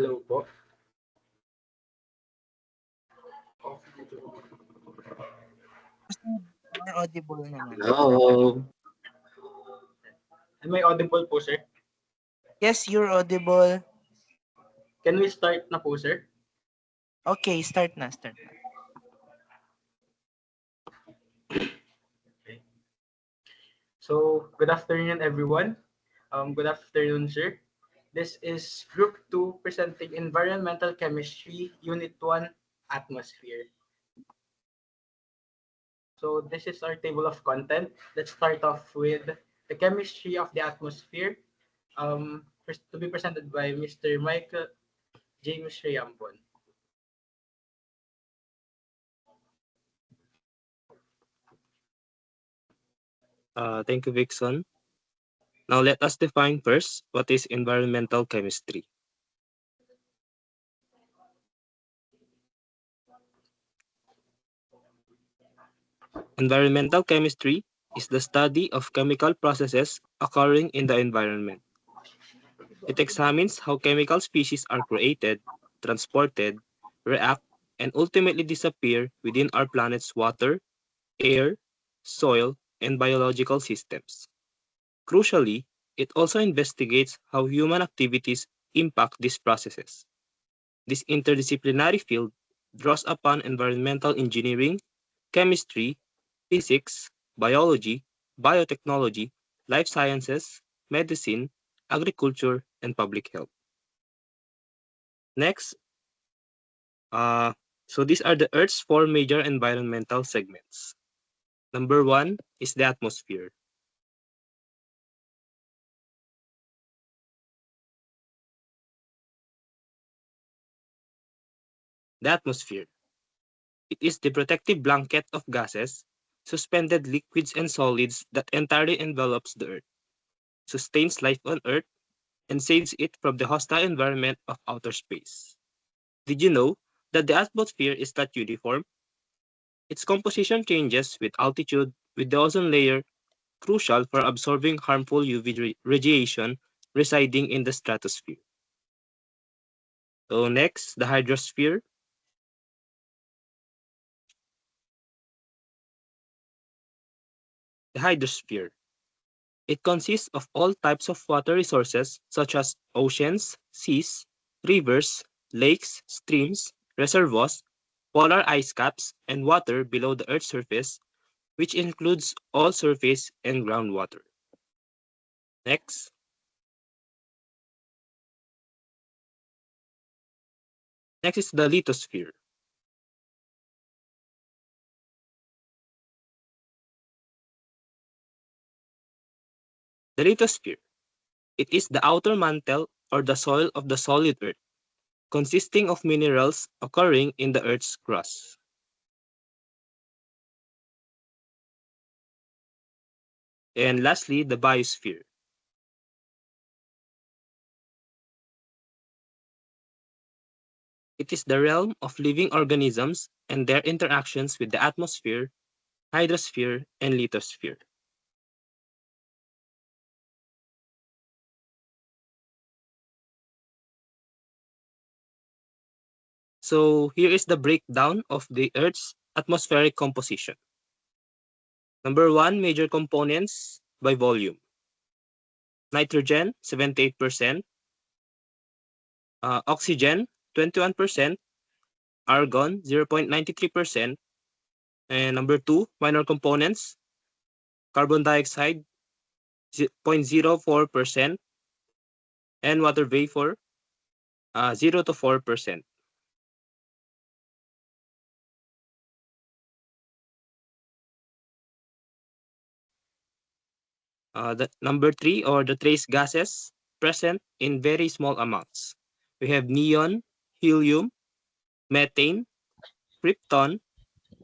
Hello po. More audible naman. Hello. Am I audible po, sir? Yes, you're audible. Can we start na po, sir? Okay, start na. Okay. So, good afternoon, everyone. Good afternoon, sir. This is Group 2 presenting Environmental Chemistry, Unit 1, Atmosphere. So, this is our table of content. Let's start off with the chemistry of the atmosphere, first to be presented by Mr. Michael James Riambon. Thank you, Vixon. Now let us define first what is environmental chemistry. Environmental chemistry is the study of chemical processes occurring in the environment. It examines how chemical species are created, transported, react, and ultimately disappear within our planet's water, air, soil, and biological systems. Crucially, it also investigates how human activities impact these processes. This interdisciplinary field draws upon environmental engineering, chemistry, physics, biology, biotechnology, life sciences, medicine, agriculture, and public health. Next, so these are the Earth's four major environmental segments. Number one is the atmosphere. The atmosphere. It is the protective blanket of gases, suspended liquids and solids that entirely envelops the Earth, sustains life on Earth, and saves it from the hostile environment of outer space. Did you know that the atmosphere is not uniform? Its composition changes with altitude, with the ozone layer crucial for absorbing harmful UV radiation residing in the stratosphere. So next, the hydrosphere. The hydrosphere. It consists of all types of water resources such as oceans, seas, rivers, lakes, streams, reservoirs, polar ice caps, and water below the Earth's surface, which includes all surface and groundwater. Next, is the lithosphere. The lithosphere. It is the outer mantle or the soil of the solid Earth, consisting of minerals occurring in the Earth's crust. And lastly, the biosphere. It is the realm of living organisms and their interactions with the atmosphere, hydrosphere, and lithosphere. So here is the breakdown of the Earth's atmospheric composition. Number one, major components by volume. Nitrogen, 78%. Oxygen, 21%. Argon, 0.93%. And number two, minor components. Carbon dioxide, 0.04%. And water vapor, 0 to 4%. The number three, or the trace gases, present in very small amounts. We have neon, helium, methane, krypton,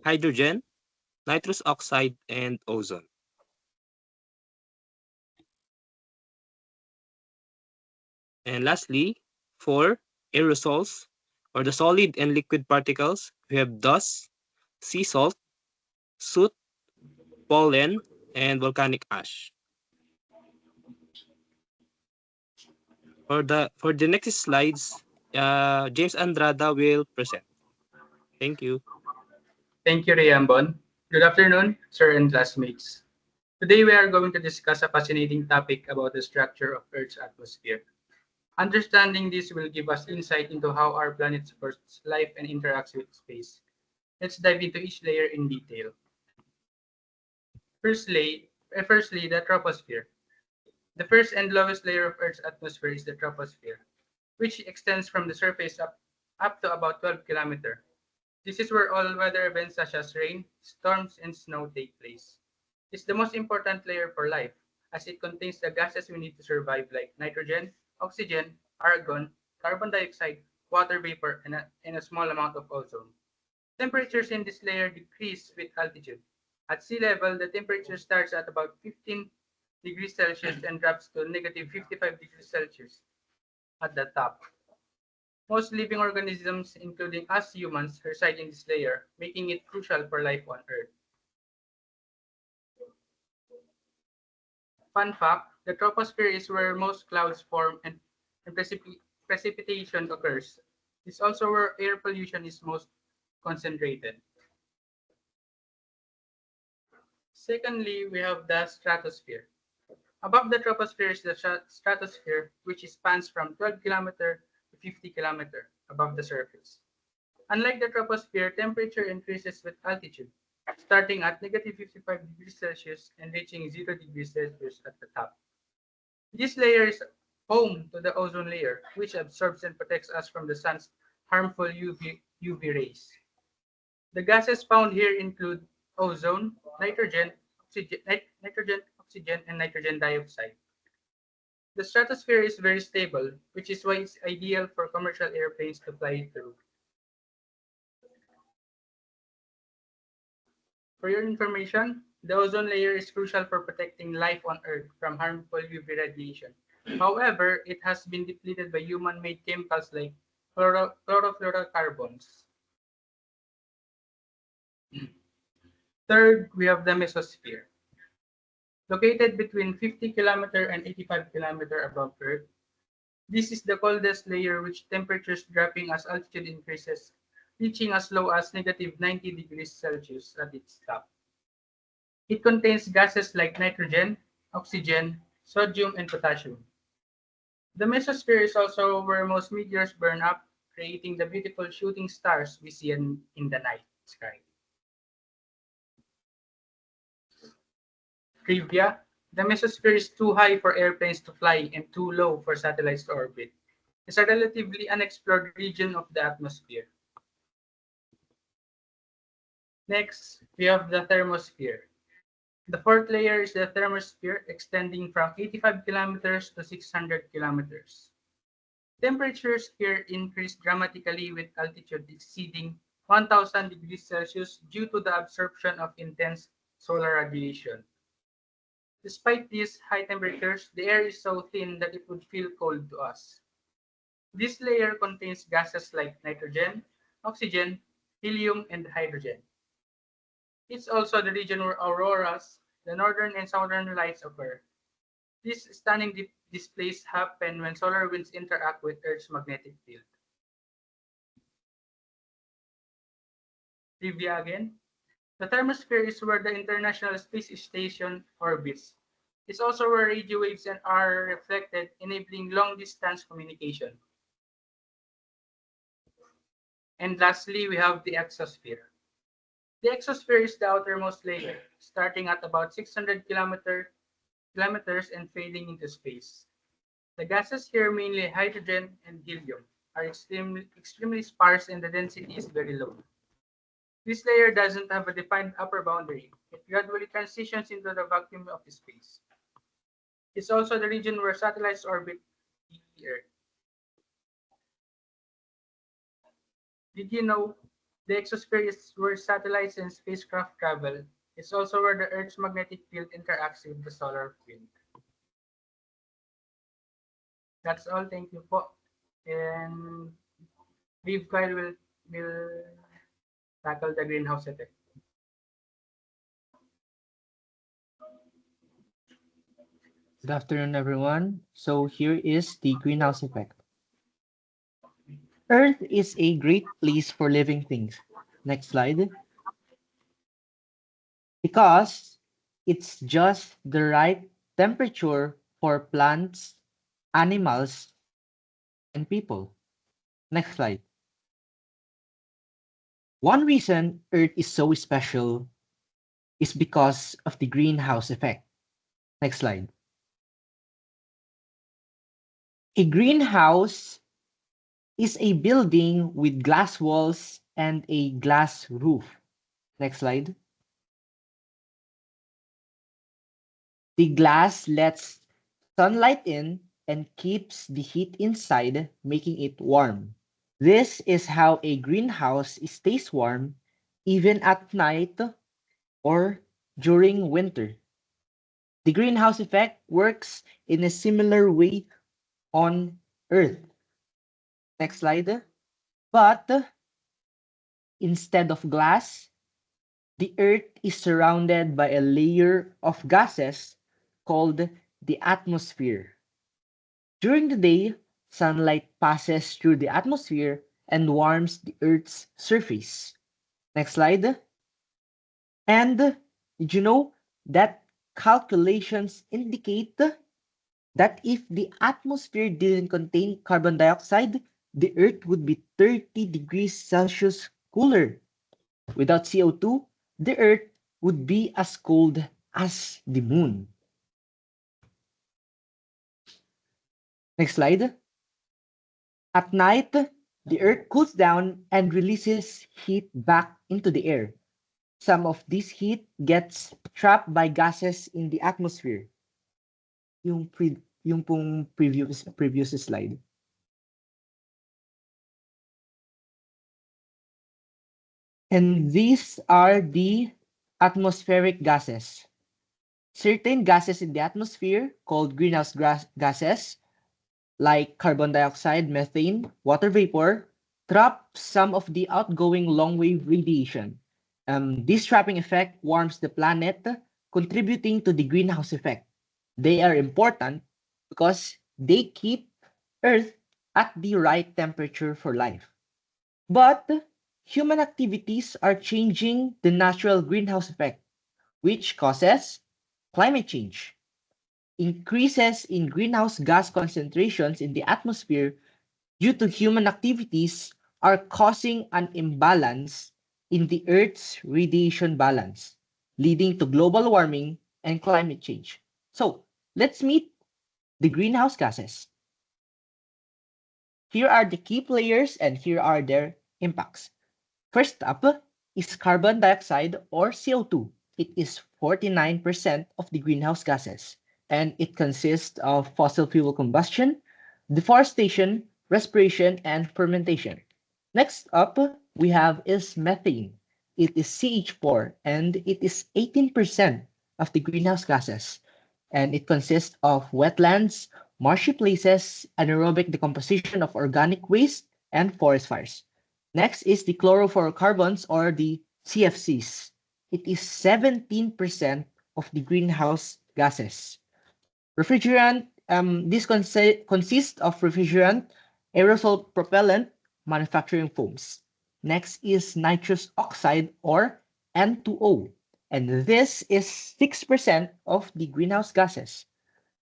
hydrogen, nitrous oxide, and ozone. And lastly, four, aerosols, or the solid and liquid particles. We have dust, sea salt, soot, pollen, and volcanic ash. For the next slides, James Andrada will present. Thank you. Thank you, Rayambon. Good afternoon, sir and classmates. Today we are going to discuss a fascinating topic about the structure of Earth's atmosphere. Understanding this will give us insight into how our planet supports life and interacts with space. Let's dive into each layer in detail. Firstly, the troposphere. The first and lowest layer of Earth's atmosphere is the troposphere, which extends from the surface up to about 12 kilometers. This is where all weather events such as rain, storms, and snow take place. It's the most important layer for life, as it contains the gases we need to survive like nitrogen, oxygen, argon, carbon dioxide, water vapor, and a small amount of ozone. Temperatures in this layer decrease with altitude. At sea level, the temperature starts at about 15 degrees Celsius and drops to negative 55 degrees Celsius at the top. Most living organisms, including us humans, reside in this layer, making it crucial for life on Earth. Fun fact, the troposphere is where most clouds form and precipitation occurs. It's also where air pollution is most concentrated. Secondly, we have the stratosphere. Above the troposphere is the stratosphere, which spans from 12 kilometer to 50 kilometer above the surface. Unlike the troposphere, temperature increases with altitude, starting at negative 55 degrees Celsius and reaching 0 degrees Celsius at the top. This layer is home to the ozone layer, which absorbs and protects us from the sun's harmful UV rays. The gases found here include ozone, nitrogen, and nitrogen dioxide. The stratosphere is very stable, which is why it's ideal for commercial airplanes to fly through. For your information, the ozone layer is crucial for protecting life on Earth from harmful UV radiation. However, it has been depleted by human-made chemicals like chlorofluorocarbons. Third, we have the mesosphere. Located between 50 kilometer and 85 kilometer above Earth, this is the coldest layer with temperatures dropping as altitude increases, reaching as low as negative 90 degrees Celsius at its top. It contains gases like nitrogen, oxygen, sodium, and potassium. The mesosphere is also where most meteors burn up, creating the beautiful shooting stars we see in the night sky. Trivia: the mesosphere is too high for airplanes to fly and too low for satellites to orbit. It's a relatively unexplored region of the atmosphere. Next, we have the thermosphere. The fourth layer is the thermosphere, extending from 85 kilometers to 600 kilometers. Temperatures here increase dramatically with altitude exceeding 1000 degrees Celsius due to the absorption of intense solar radiation. Despite these high temperatures, the air is so thin that it would feel cold to us. This layer contains gases like nitrogen, oxygen, helium, and hydrogen. It's also the region where auroras, the northern and southern lights occur. These stunning displays happen when solar winds interact with Earth's magnetic field. Trivia again. The thermosphere is where the International Space Station orbits. It's also where radio waves are reflected, enabling long-distance communication. And lastly, we have the exosphere. The exosphere is the outermost layer, starting at about 600 kilometers and fading into space. The gases here, mainly hydrogen and helium, are extremely sparse and the density is very low. This layer doesn't have a defined upper boundary. It gradually transitions into the vacuum of space. It's also the region where satellites orbit the Earth. Did you know the exosphere is where satellites and spacecraft travel? It's also where the Earth's magnetic field interacts with the solar wind. That's all. Thank you po. And Viv Kyle will tackle the greenhouse effect. Good afternoon, everyone. So here is the greenhouse effect. Earth is a great place for living things. Next slide. Because it's just the right temperature for plants, animals, and people. Next slide. One reason Earth is so special is because of the greenhouse effect. Next slide. A greenhouse is a building with glass walls and a glass roof. Next slide. The glass lets sunlight in and keeps the heat inside, making it warm. This is how a greenhouse stays warm even at night or during winter. The greenhouse effect works in a similar way on Earth. Next slide. But instead of glass, the Earth is surrounded by a layer of gases called the atmosphere. During the day, sunlight passes through the atmosphere and warms the Earth's surface. Next slide. And did you know that calculations indicate that if the atmosphere didn't contain carbon dioxide, the Earth would be 30 degrees Celsius cooler. Without CO2, the Earth would be as cold as the moon. Next slide. At night, the Earth cools down and releases heat back into the air. Some of this heat gets trapped by gases in the atmosphere. Yung pong previous slide. And these are the atmospheric gases. Certain gases in the atmosphere, called greenhouse gases, like carbon dioxide, methane, water vapor, trap some of the outgoing long-wave radiation. This trapping effect warms the planet, contributing to the greenhouse effect. They are important because they keep Earth at the right temperature for life. But human activities are changing the natural greenhouse effect, which causes climate change. Increases in greenhouse gas concentrations in the atmosphere due to human activities are causing an imbalance in the Earth's radiation balance, leading to global warming and climate change. So, let's meet the greenhouse gases. Here are the key players and here are their impacts. First up is carbon dioxide or CO2. It is 49% of the greenhouse gases, and it consists of fossil fuel combustion, deforestation, respiration, and fermentation. Next up, we have is methane. It is CH4, and it is 18% of the greenhouse gases, and it consists of wetlands, marshy places, anaerobic decomposition of organic waste, and forest fires. Next is the chlorofluorocarbons or the CFCs. It is 17% of the greenhouse gases. Refrigerant, this consists of refrigerant, aerosol propellant, manufacturing foams. Next is nitrous oxide or N2O, and this is 6% of the greenhouse gases.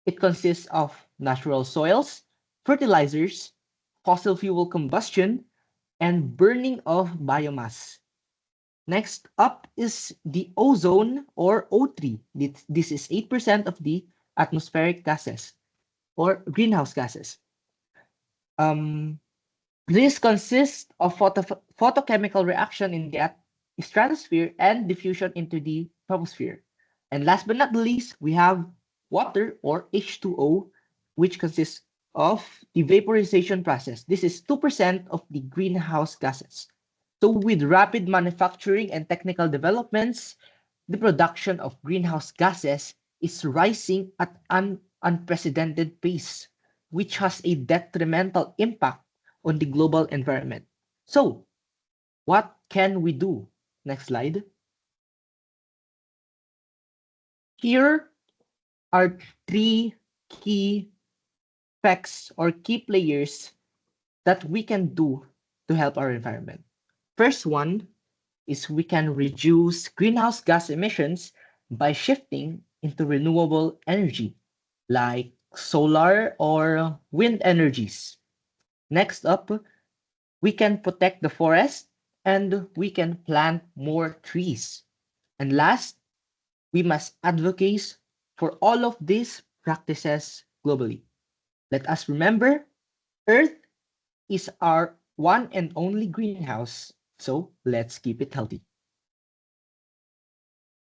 It consists of natural soils, fertilizers, fossil fuel combustion, and burning of biomass. Next up is the ozone or O3. This is 8% of the atmospheric gases or greenhouse gases. This consists of photochemical reaction in the stratosphere and diffusion into the troposphere. And last but not the least, we have water or H2O, which consists of the vaporization process. This is 2% of the greenhouse gases. So with rapid manufacturing and technical developments, the production of greenhouse gases is rising at an unprecedented pace, which has a detrimental impact on the global environment. So, what can we do? Next slide. Here are three key facts or key players that we can do to help our environment. First one is we can reduce greenhouse gas emissions by shifting into renewable energy like solar or wind energies. Next up, we can protect the forest and we can plant more trees. And last, we must advocate for all of these practices globally. Let us remember, Earth is our one and only greenhouse, so let's keep it healthy.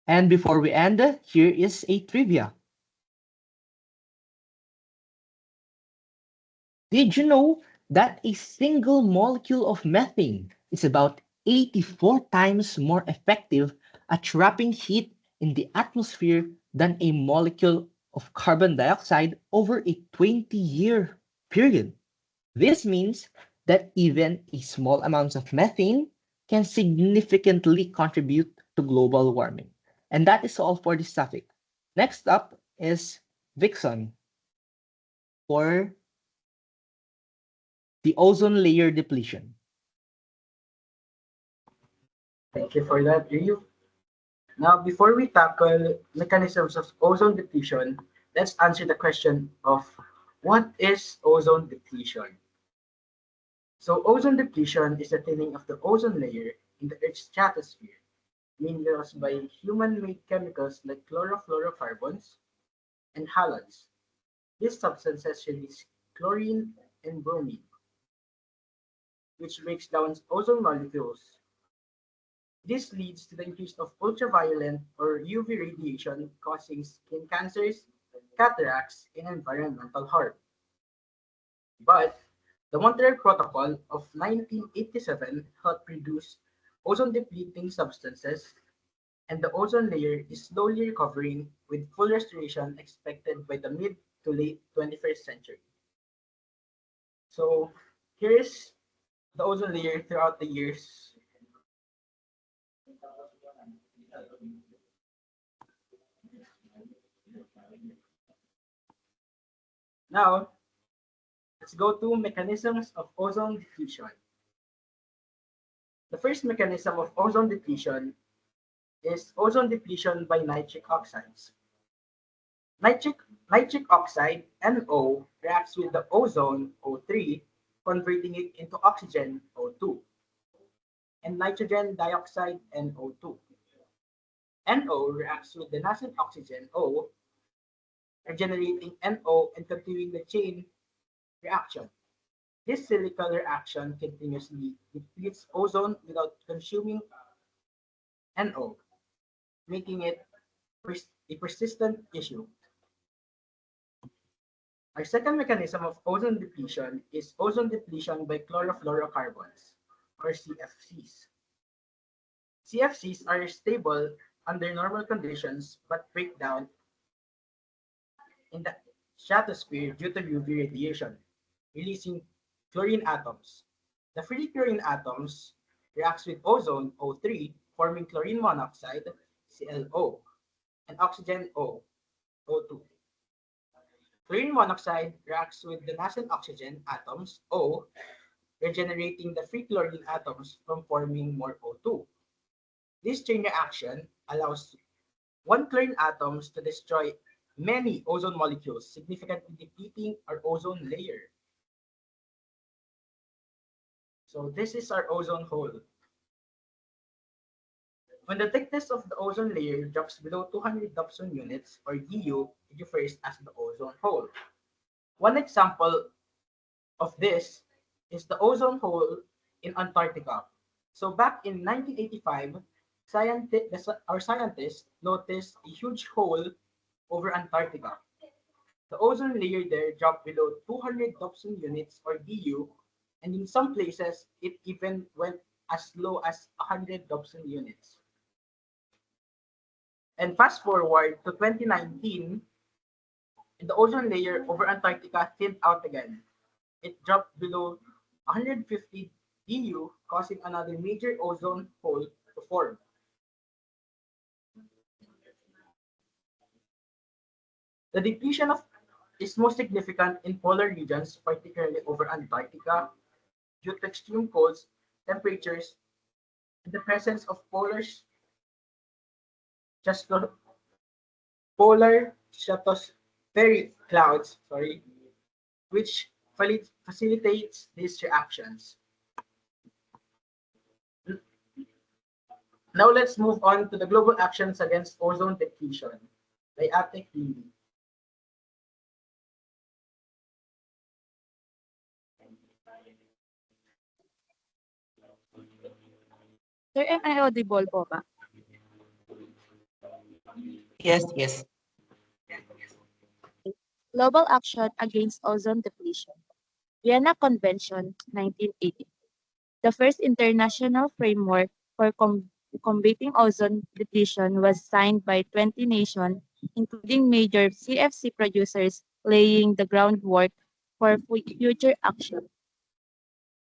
And before we end, here is a trivia. Did you know that a single molecule of methane is about 84 times more effective at trapping heat in the atmosphere than a molecule of carbon dioxide over a 20-year period? This means that even a small amounts of methane can significantly contribute to global warming. And that is all for this topic. Next up is Vixon for the ozone layer depletion. Thank you for that, Ryu. Now, before we tackle mechanisms of ozone depletion, let's answer the question of what is ozone depletion? So, ozone depletion is the thinning of the ozone layer in the Earth's stratosphere, mainly caused by human-made chemicals like chlorofluorocarbons and halogens. These substances release chlorine and bromine, which breaks down ozone molecules. This leads to the increase of ultraviolet or UV radiation, causing skin cancers, cataracts, and environmental harm. But the Montreal Protocol of 1987 helped reduce ozone-depleting substances, and the ozone layer is slowly recovering with full restoration expected by the mid to late 21st century. So here's the ozone layer throughout the years. Now, let's go to mechanisms of ozone depletion. The first mechanism of ozone depletion is ozone depletion by nitric oxides. Nitric, nitric oxide, NO, reacts with the ozone, O3, converting it into oxygen, O2, and nitrogen dioxide, NO2. NO reacts with the nascent oxygen, O, regenerating NO and continuing the chain reaction. This cyclical reaction continuously depletes ozone without consuming NO, making it a persistent issue. Our second mechanism of ozone depletion is ozone depletion by chlorofluorocarbons, or CFCs. CFCs are stable under normal conditions but break down in the stratosphere due to UV radiation, releasing chlorine atoms. The free chlorine atoms reacts with ozone, O3, forming chlorine monoxide, ClO, and oxygen, O2. Chlorine monoxide reacts with the nascent oxygen atoms, O, regenerating the free chlorine atoms from forming more O2. This chain reaction allows one chlorine atoms to destroy many ozone molecules, significantly depleting our ozone layer. So this is our ozone hole. When the thickness of the ozone layer drops below 200 Dobson units, or DU, it refers as the ozone hole. One example of this is the ozone hole in Antarctica. So back in 1985, our scientists noticed a huge hole over Antarctica. The ozone layer there dropped below 200 Dobson units, or DU, and in some places it even went as low as 100 Dobson units. And fast forward to 2019, the ozone layer over Antarctica thinned out again. It dropped below 150 DU, causing another major ozone hole to form. The depletion is most significant in polar regions, particularly over Antarctica, due to extreme colds, temperatures, and the presence of strato- polar stratospheric clouds, which facilitates these reactions. Now let's move on to the global actions against ozone depletion by Ate Lily. Sir, am I audible po ba? Yes, yes. Global Action Against Ozone Depletion. Vienna Convention, 1980. The first international framework for combating ozone depletion was signed by 20 nations, including major CFC producers, laying the groundwork for future action.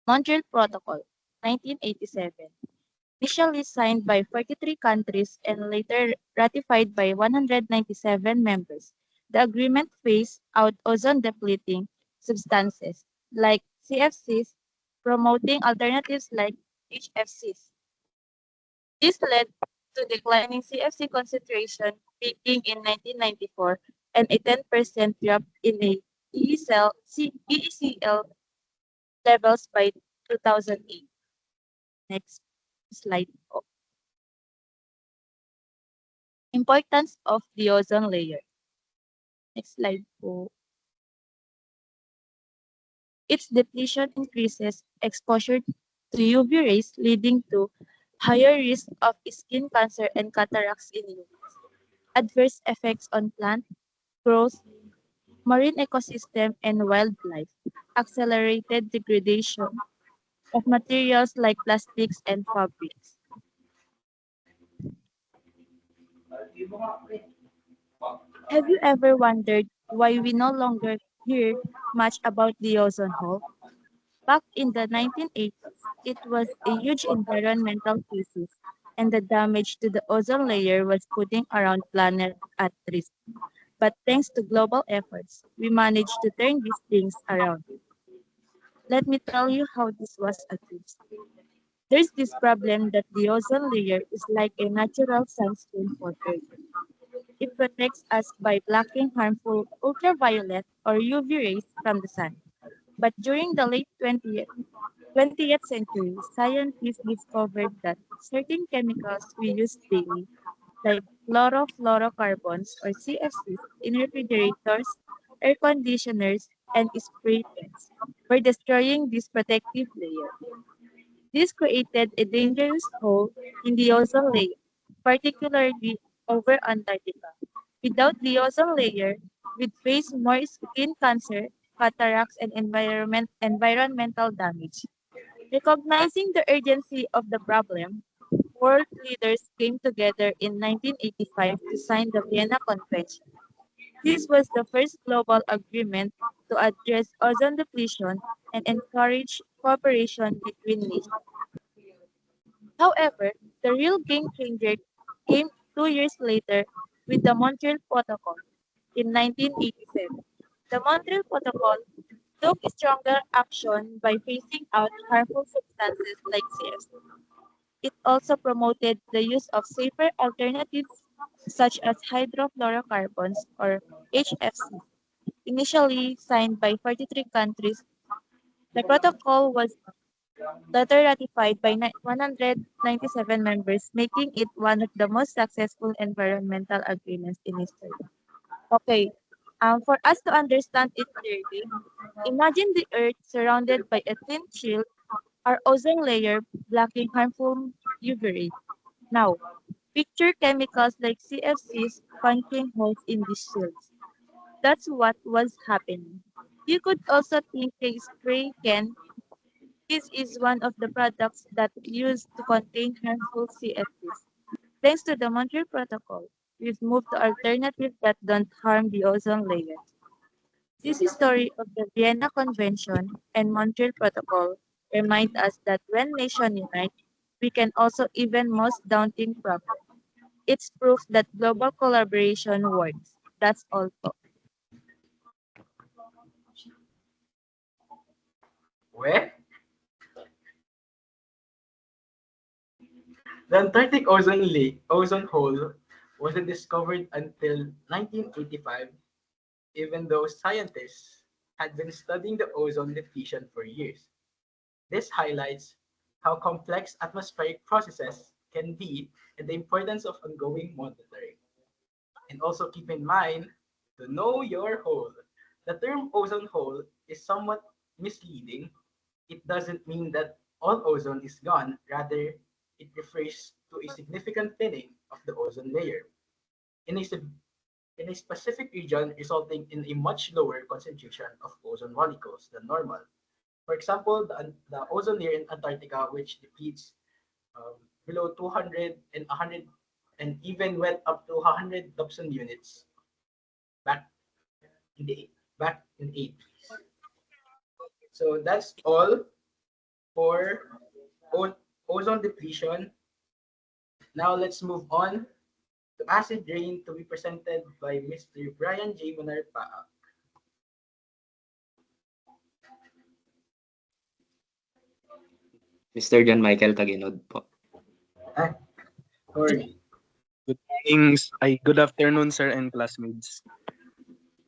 Montreal Protocol, 1987. Initially signed by 43 countries and later ratified by 197 members, the agreement phased out ozone-depleting substances like CFCs, promoting alternatives like HFCs. This led to declining CFC concentration, peaking in 1994 and a 10% drop in EECL levels by 2008. Next slide po. Importance of the ozone layer. Next slide po. Its depletion increases exposure to UV rays, leading to higher risk of skin cancer and cataracts in humans. Adverse effects on plant growth, marine ecosystem, and wildlife. Accelerated degradation of materials like plastics and fabrics. Have you ever wondered why we no longer hear much about the ozone hole? Back in the 1980s, it was a huge environmental crisis, and the damage to the ozone layer was putting around planet at risk. But thanks to global efforts, we managed to turn these things around. Let me tell you how this was achieved. There's this problem that the ozone layer is like a natural sunscreen for Earth. It protects us by blocking harmful ultraviolet or UV rays from the sun. But during the late 20th century, scientists discovered that certain chemicals we use daily, like chlorofluorocarbons or CFCs, in refrigerators, air conditioners, and spray paints, were destroying this protective layer. This created a dangerous hole in the ozone layer, particularly over Antarctica. Without the ozone layer, we'd face more skin cancer, cataracts, and environmental damage. Recognizing the urgency of the problem, world leaders came together in 1985 to sign the Vienna Convention. This was the first global agreement to address ozone depletion and encourage cooperation between nations. However, the real game changer came 2 years later with the Montreal Protocol in 1987. The Montreal Protocol took stronger action by phasing out harmful substances like CFC. It also promoted the use of safer alternatives such as hydrofluorocarbons or HFC. Initially signed by 43 countries, the protocol was later ratified by 197 members, making it one of the most successful environmental agreements in history. Okay, for us to understand it clearly, imagine the Earth surrounded by a thin shield, our ozone layer blocking harmful UV rays. Now, picture chemicals like CFCs punching holes in these shields. That's what was happening. You could also think a spray can. This is one of the products that used to contain harmful CFCs. Thanks to the Montreal Protocol, we've moved to alternatives that don't harm the ozone layer. This story of the Vienna Convention and Montreal Protocol remind us that when nations unite, we can also even most daunting problem. It's proof that global collaboration works. That's all po. Well, The Antarctic ozone hole wasn't discovered until 1985, even though scientists had been studying the ozone depletion for years. This highlights how complex atmospheric processes can be and the importance of ongoing monitoring. And also keep in mind to know your hole. The term ozone hole is somewhat misleading. It doesn't mean that all ozone is gone, rather, it refers to a significant thinning of the ozone layer in a, in a specific region, resulting in a much lower concentration of ozone molecules than normal. For example, the ozone layer in Antarctica, which depletes below 200 and 100 and even went up to 100 Dobson units back in the back in 80s. So that's all for ozone depletion. Now let's move on to acid rain to be presented by Mr. Brian J. Manarpa. Mr. John Michael Taginod po. Ah, sorry. Good afternoon, sir and classmates.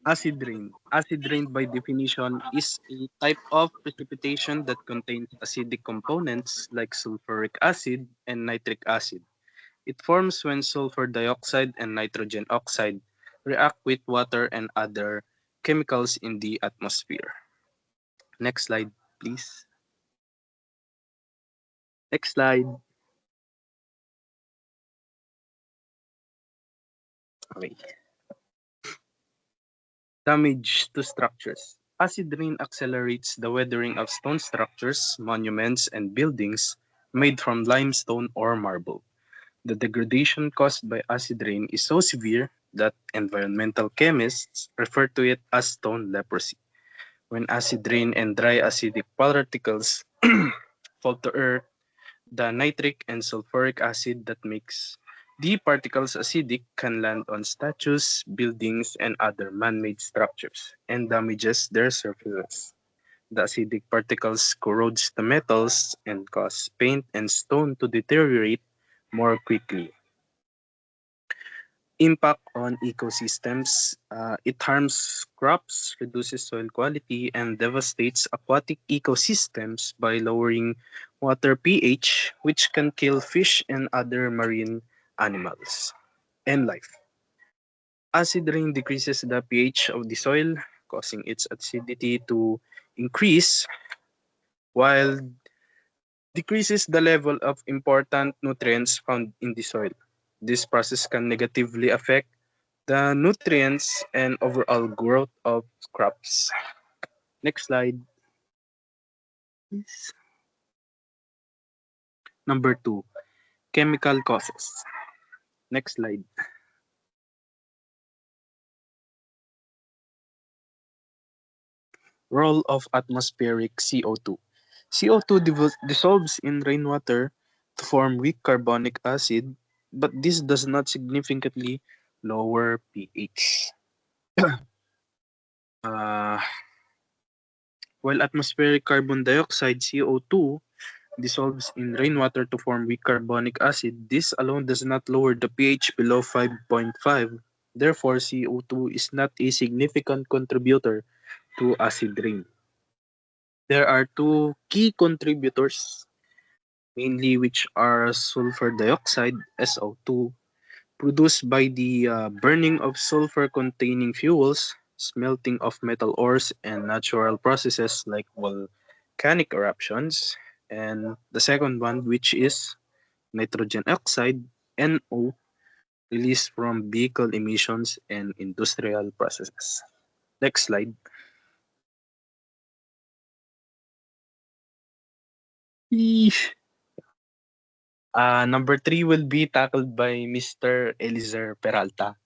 Acid rain. Acid rain, by definition, is a type of precipitation that contains acidic components like sulfuric acid and nitric acid. It forms when sulfur dioxide and nitrogen oxide react with water and other chemicals in the atmosphere. Next slide, please. Next slide. Okay. Damage to structures. Acid rain accelerates the weathering of stone structures, monuments, and buildings made from limestone or marble. The degradation caused by acid rain is so severe that environmental chemists refer to it as stone leprosy. When acid rain and dry acidic particles fall to earth, the nitric and sulfuric acid that makes the particles acidic can land on statues, buildings, and other man-made structures and damages their surfaces. The acidic particles corrodes the metals and cause paint and stone to deteriorate more quickly. Impact on ecosystems. It harms crops, reduces soil quality, and devastates aquatic ecosystems by lowering water pH, which can kill fish and other marine animals and life. Acid rain decreases the pH of the soil, causing its acidity to increase, while decreases the level of important nutrients found in the soil. This process can negatively affect the nutrients and overall growth of crops. Next slide, please. Number 2, chemical causes. Next slide. Role of atmospheric CO2. CO2 dissolves in rainwater to form weak carbonic acid, but this does not significantly lower pH. Uh, while atmospheric carbon dioxide CO2 dissolves in rainwater to form weak carbonic acid, this alone does not lower the pH below 5.5. Therefore, CO2 is not a significant contributor to acid rain. There are two key contributors, mainly which are sulfur dioxide, SO2, produced by the burning of sulfur-containing fuels, smelting of metal ores, and natural processes like volcanic eruptions. And the second one, which is nitrogen oxide, NO, released from vehicle emissions and industrial processes. Next slide. Eesh. Number 3 will be tackled by Mr. Elizer Peralta.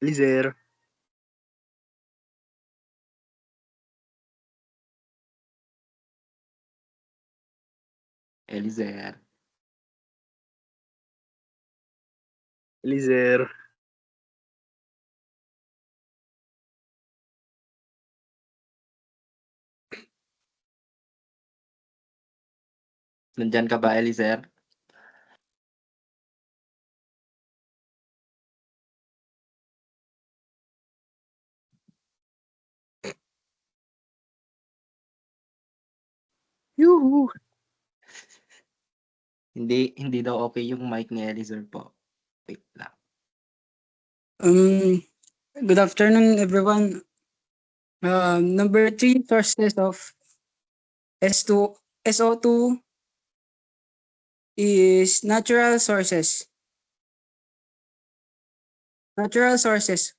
Elizer. Elizer. Elizer. Nandyan ka ba, Eliezer? Yoo-hoo! Hindi daw okay yung mic ni Eliezer po. Wait lang. Um, Good afternoon, everyone. Number three sources of S2, SO2 is natural sources. Natural sources.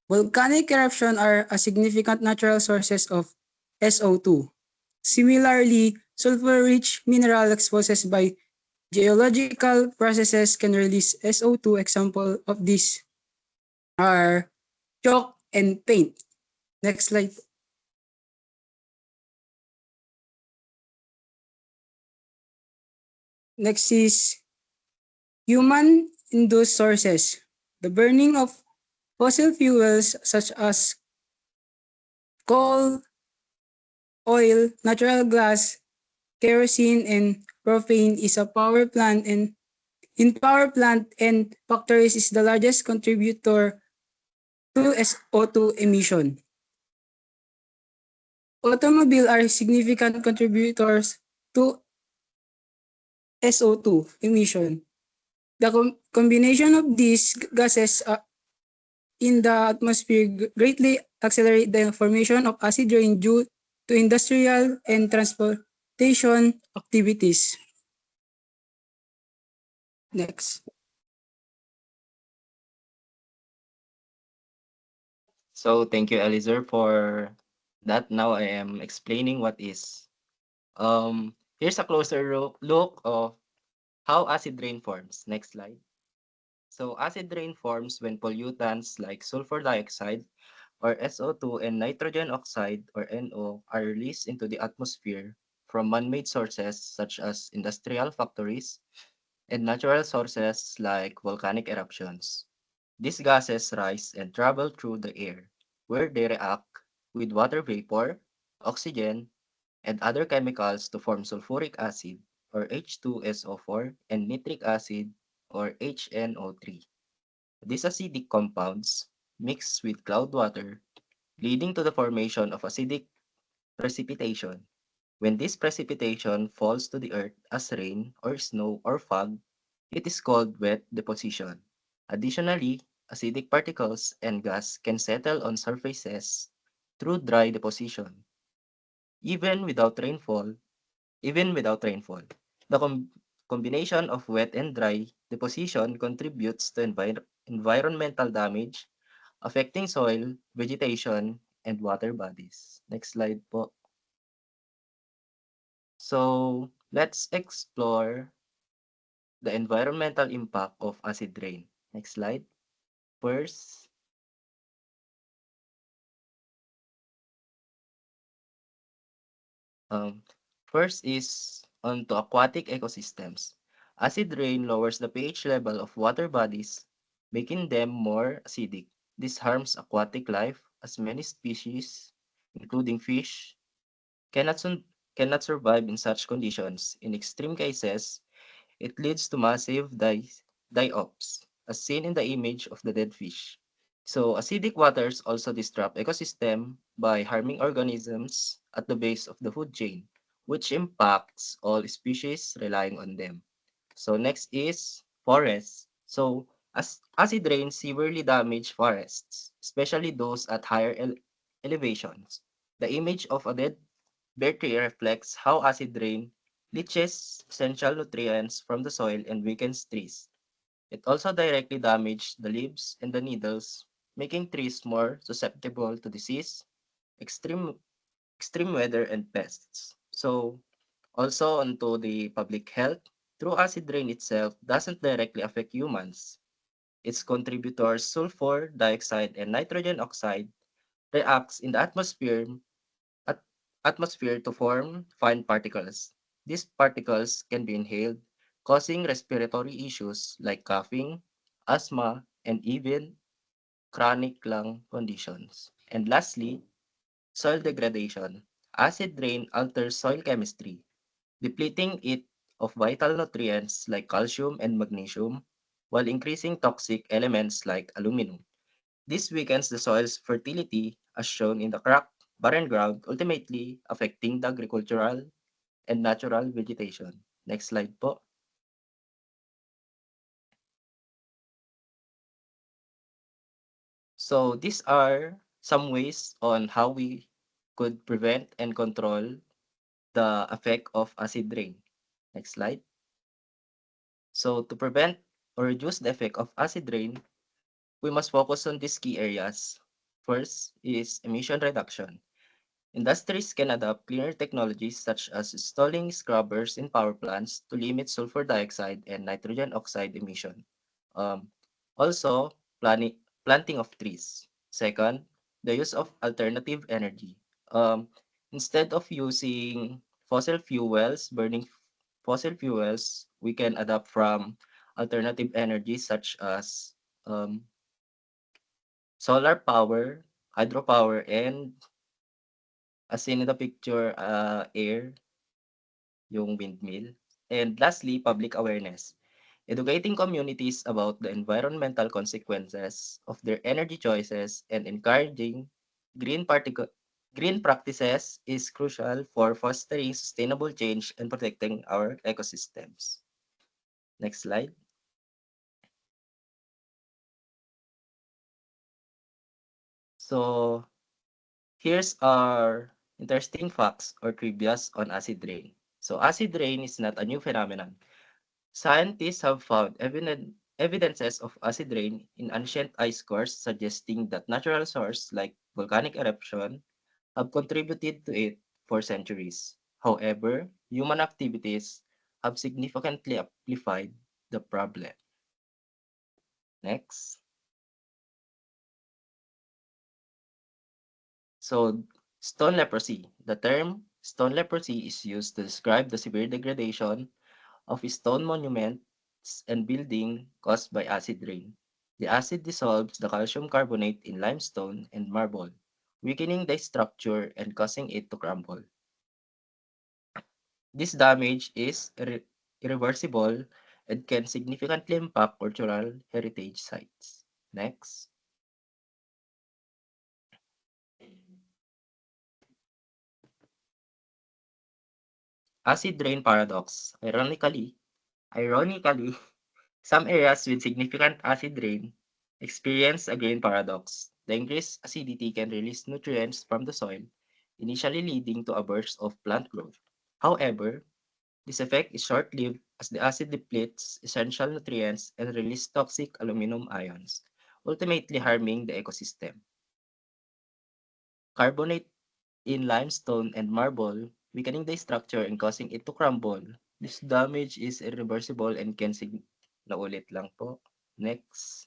Volcanic eruption are a significant natural sources of SO2. Similarly, sulfur-rich mineral exposed by geological processes can release SO2. Example of this are chalk and paint. Next slide. Next is human-induced sources. The burning of fossil fuels such as coal, oil, natural gas, kerosene, and propane is a power plant, and in power plant and factories is the largest contributor to SO2 emission. Automobile are significant contributors to SO2 emission. The combination of these gases in the atmosphere greatly accelerate the formation of acid rain due to industrial and transportation activities. Next. So thank you, Eliezer, for that. Now I am explaining what is. Here's a closer look of how acid rain forms. Next slide. So acid rain forms when pollutants like sulfur dioxide or SO2 and nitrogen oxide or NO are released into the atmosphere from man-made sources such as industrial factories and natural sources like volcanic eruptions. These gases rise and travel through the air, where they react with water vapor, oxygen, and other chemicals to form sulfuric acid or H2SO4 and nitric acid or HNO3. These acidic compounds mix with cloud water, leading to the formation of acidic precipitation. When this precipitation falls to the earth as rain or snow or fog, it is called wet deposition. Additionally, acidic particles and gas can settle on surfaces through dry deposition. Even without rainfall, even without rainfall, the combination of wet and dry deposition contributes to environmental damage affecting soil, vegetation, and water bodies. Next slide po. So, let's explore the environmental impact of acid rain. Next slide. First, um, first is onto aquatic ecosystems. Acid rain lowers the pH level of water bodies, making them more acidic. This harms aquatic life as many species, including fish, cannot, cannot survive in such conditions. In extreme cases, it leads to massive die-offs, as seen in the image of the dead fish. So acidic waters also disrupt ecosystem by harming organisms at the base of the food chain, which impacts all species relying on them. So next is forests. So as acid rain severely damage forests, especially those at higher elevations. The image of a dead bear tree reflects how acid rain leaches essential nutrients from the soil and weakens trees. It also directly damages the leaves and the needles, making trees more susceptible to disease, extreme extreme weather, and pests. So also onto the public health, through acid rain itself doesn't directly affect humans. Its contributors sulfur dioxide and nitrogen oxide reacts in the at atmosphere to form fine particles. These particles can be inhaled, causing respiratory issues like coughing, asthma, and even chronic lung conditions. And lastly, soil degradation. Acid rain alters soil chemistry, depleting it of vital nutrients like calcium and magnesium, while increasing toxic elements like aluminum. This weakens the soil's fertility, as shown in the cracked, barren ground, ultimately affecting the agricultural and natural vegetation. Next slide po. So these are some ways on how we could prevent and control the effect of acid rain. Next slide. So to prevent or reduce the effect of acid rain, we must focus on these key areas. First is emission reduction. Industries can adopt cleaner technologies such as installing scrubbers in power plants to limit sulfur dioxide and nitrogen oxide emission. Um, Also, planting of trees. Second, the use of alternative energy. Um, Instead of using burning fossil fuels, we can adopt from alternative energies such as um, solar power, hydropower, and as seen in the picture, air, yung windmill. And lastly, public awareness. Educating communities about the environmental consequences of their energy choices and encouraging green, green practices is crucial for fostering sustainable change and protecting our ecosystems. Next slide. So here's our interesting facts or trivias on acid rain. So acid rain is not a new phenomenon. Scientists have found evidences of acid rain in ancient ice cores, suggesting that natural sources like volcanic eruption have contributed to it for centuries. However, human activities have significantly amplified the problem. Next. So, stone leprosy. The term stone leprosy is used to describe the severe degradation of stone monuments and building caused by acid rain. The acid dissolves the calcium carbonate in limestone and marble, weakening the structure and causing it to crumble. This damage is irreversible and can significantly impact cultural heritage sites. Next. Acid rain paradox. Ironically, some areas with significant acid rain experience a grain paradox. The increased acidity can release nutrients from the soil, initially leading to a burst of plant growth. However, this effect is short-lived as the acid depletes essential nutrients and releases toxic aluminum ions, ultimately harming the ecosystem. Carbonate in limestone and marble, weakening the structure and causing it to crumble. This damage is irreversible and can naulit lang po. Next.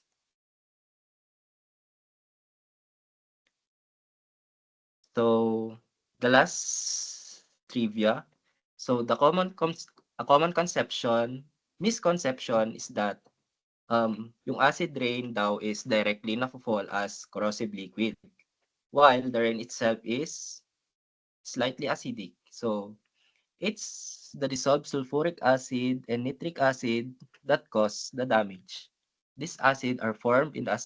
So, the last trivia. So, a common misconception is that yung acid rain daw is directly nafo-fall as corrosive liquid, while the rain itself is slightly acidic. So, it's the dissolved sulfuric acid and nitric acid that cause the damage. These acids are formed in the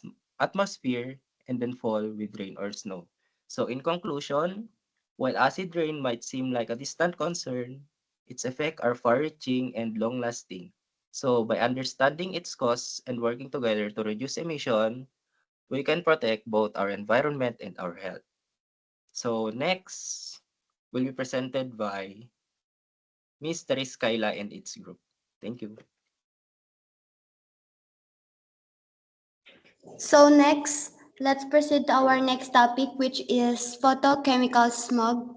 atmosphere and then fall with rain or snow. So in conclusion, while acid rain might seem like a distant concern, its effects are far-reaching and long-lasting. So by understanding its cause and working together to reduce emission, we can protect both our environment and our health. So next will be presented by Miss Teres Kayla and its group. Thank you. So next, let's proceed to our next topic, which is photochemical smog.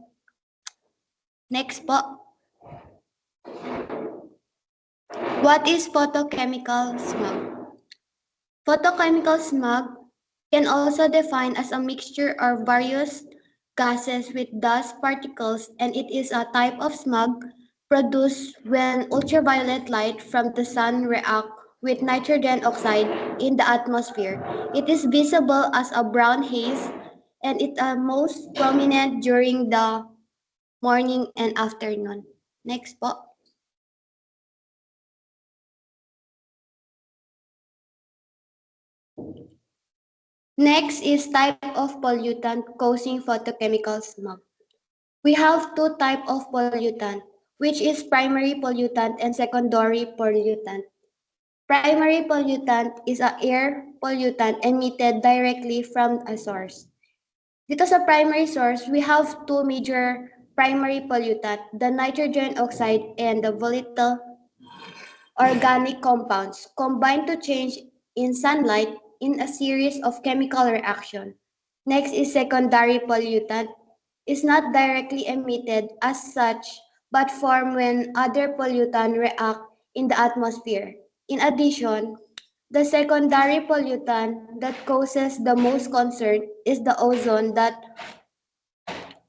Next po. What is photochemical smog? Photochemical smog can also define as a mixture of various gases with dust particles, and it is a type of smog produced when ultraviolet light from the sun reacts with nitrogen oxide in the atmosphere. It is visible as a brown haze, and it is most prominent during the morning and afternoon. Next po. Next is type of pollutant causing photochemical smog. We have two types of pollutant, which is primary pollutant and secondary pollutant. Primary pollutant is a air pollutant emitted directly from a source. Dito sa primary source, we have two major primary pollutant, the nitrogen oxide and the volatile organic compounds combine to change in sunlight in a series of chemical reaction. Next is secondary pollutant. Is not directly emitted as such but form when other pollutant react in the atmosphere. In addition, the secondary pollutant that causes the most concern is the ozone that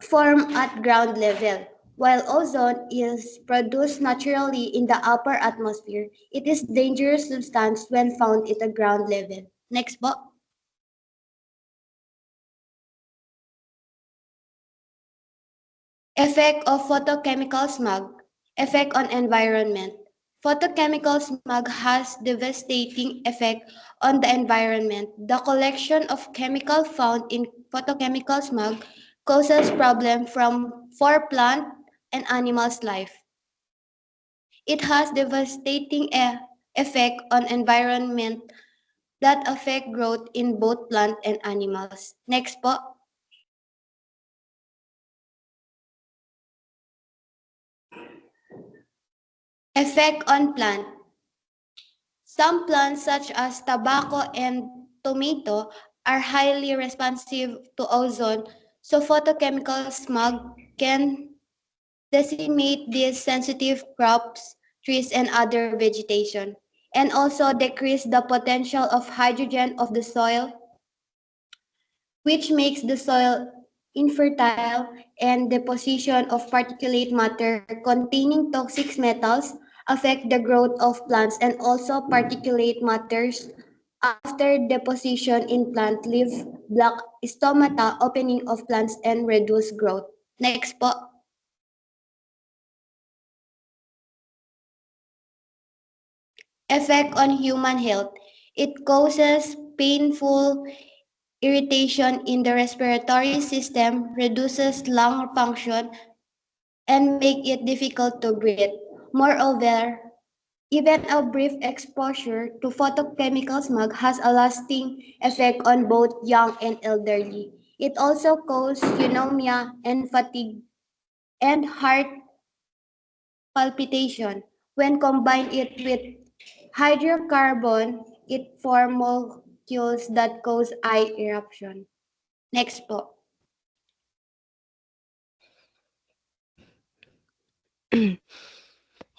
form at ground level. While ozone is produced naturally in the upper atmosphere, it is dangerous substance when found at the ground level. Next po. Effect of photochemical smog. Effect on environment. Photochemical smog has devastating effect on the environment. The collection of chemical found in photochemical smog causes problem for plant and animals' life. It has devastating effect on environment that affect growth in both plant and animals. Next po. Effect on plant. Some plants such as tobacco and tomato are highly responsive to ozone, so photochemical smog can decimate these sensitive crops, trees, and other vegetation, and also decrease the potential of hydrogen of the soil, which makes the soil infertile, and deposition of particulate matter containing toxic metals affect the growth of plants, and also particulate matters after deposition in plant leave block stomata opening of plants and reduce growth. Next po. Effect on human health. It causes painful irritation in the respiratory system, reduces lung function, and make it difficult to breathe. Moreover, even a brief exposure to photochemical smog has a lasting effect on both young and elderly. It also causes pneumonia and fatigue and heart palpitation. When combined it with hydrocarbon, it forms molecules that cause eye eruption. Next po.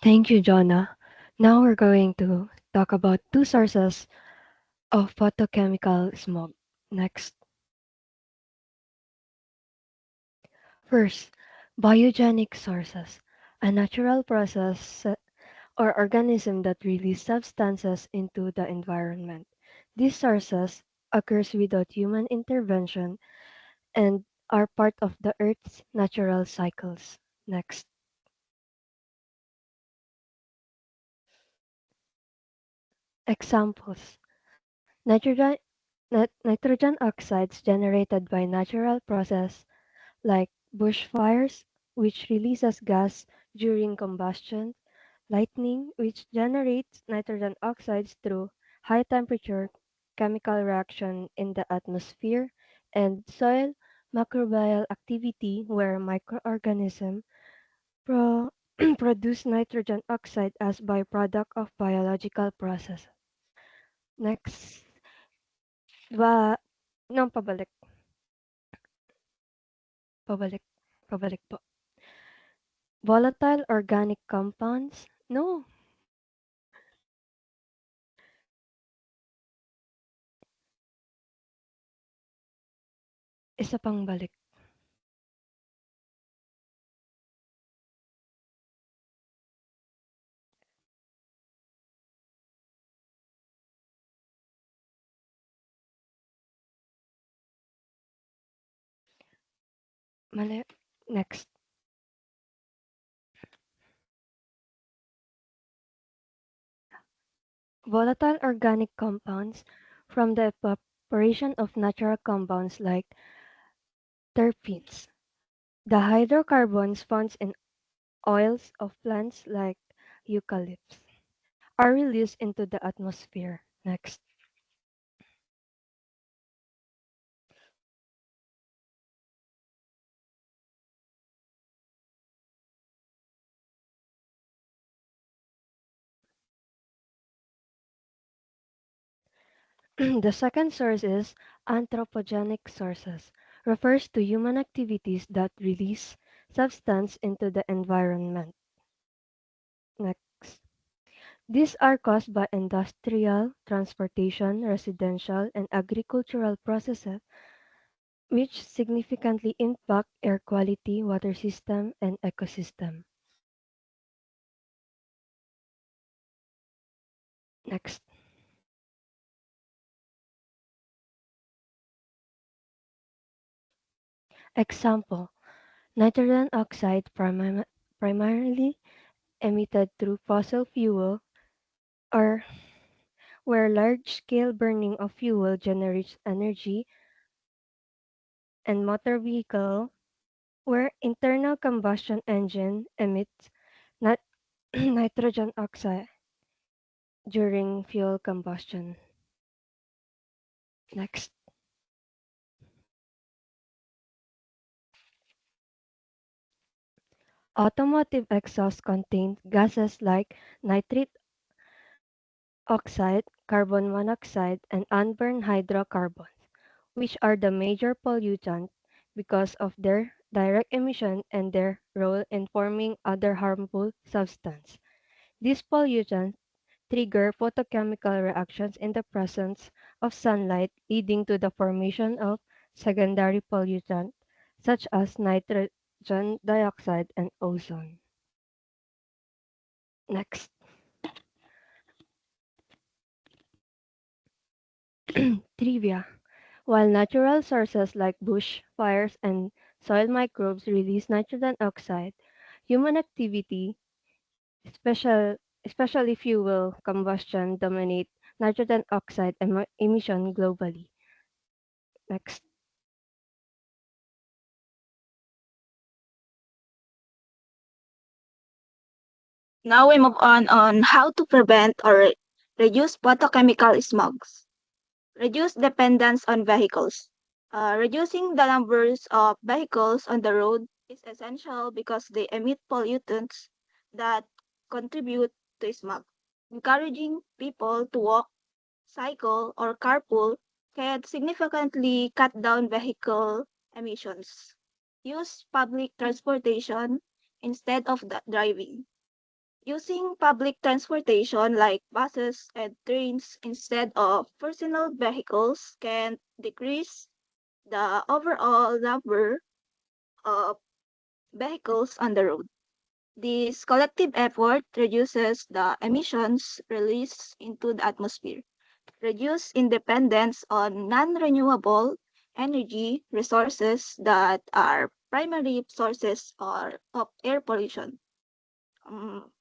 Thank you, Jonah. Now we're going to talk about two sources of photochemical smog. Next. First, biogenic sources, a natural process or organism that release substances into the environment. These sources occurs without human intervention and are part of the Earth's natural cycles. Next. Examples. Nitrogen, nitrogen oxides generated by natural process like bushfires, which releases gas during combustion, lightning, which generates nitrogen oxides through high temperature chemical reaction in the atmosphere, and soil microbial activity, where microorganisms pro- produce nitrogen oxide as byproduct of biological process. Next, ba, no, pabalik, pabalik, pabalik po. Volatile organic compounds? No. Isa pang balik. Mali. Next. Volatile organic compounds from the evaporation of natural compounds like terpenes. The hydrocarbons found in oils of plants like eucalypts are released into the atmosphere. Next. The second source is anthropogenic sources, refers to human activities that release substance into the environment. Next. These are caused by industrial, transportation, residential, and agricultural processes which significantly impact air quality, water system, and ecosystem. Next. Example, nitrogen oxide primarily emitted through fossil fuel or where large-scale burning of fuel generates energy, and motor vehicle where internal combustion engine emits nit- nitrogen oxide during fuel combustion. Next. Automotive exhaust contains gases like nitrate oxide, carbon monoxide, and unburned hydrocarbons, which are the major pollutants because of their direct emission and their role in forming other harmful substances. These pollutants trigger photochemical reactions in the presence of sunlight, leading to the formation of secondary pollutants such as nitrogen dioxide and ozone. Next. Trivia. While natural sources like bush fires and soil microbes release nitrogen oxide, human activity, special, especially fuel combustion, dominate nitrogen oxide emission globally. Next. Now we move on how to prevent or reduce photochemical smogs. Reduce dependence on vehicles. Reducing the numbers of vehicles on the road is essential because they emit pollutants that contribute to smog. Encouraging people to walk, cycle, or carpool can significantly cut down vehicle emissions. Use public transportation instead of driving. Using public transportation like buses and trains instead of personal vehicles can decrease the overall number of vehicles on the road. This collective effort reduces the emissions released into the atmosphere, reduce independence on non-renewable energy resources that are primary sources of air pollution. Um,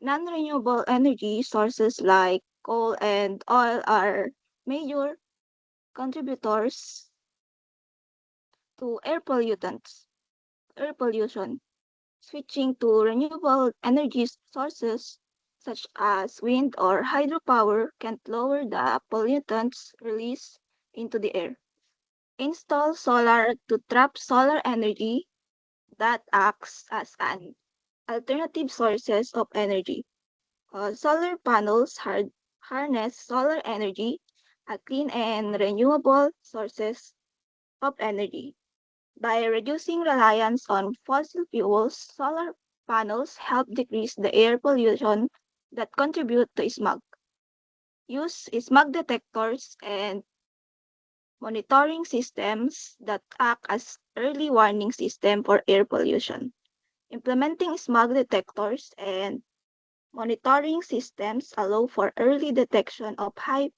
Non-renewable energy sources like coal and oil are major contributors to air pollution. Switching to renewable energy sources such as wind or hydropower can lower the pollutants released into the air. Install solar to trap solar energy that acts as an alternative sources of energy. Solar panels harness solar energy, a clean and renewable sources of energy. By reducing reliance on fossil fuels, solar panels help decrease the air pollution that contribute to smog. Use smog detectors and monitoring systems that act as early warning system for air pollution. Implementing smog detectors and monitoring systems allow for early detection of high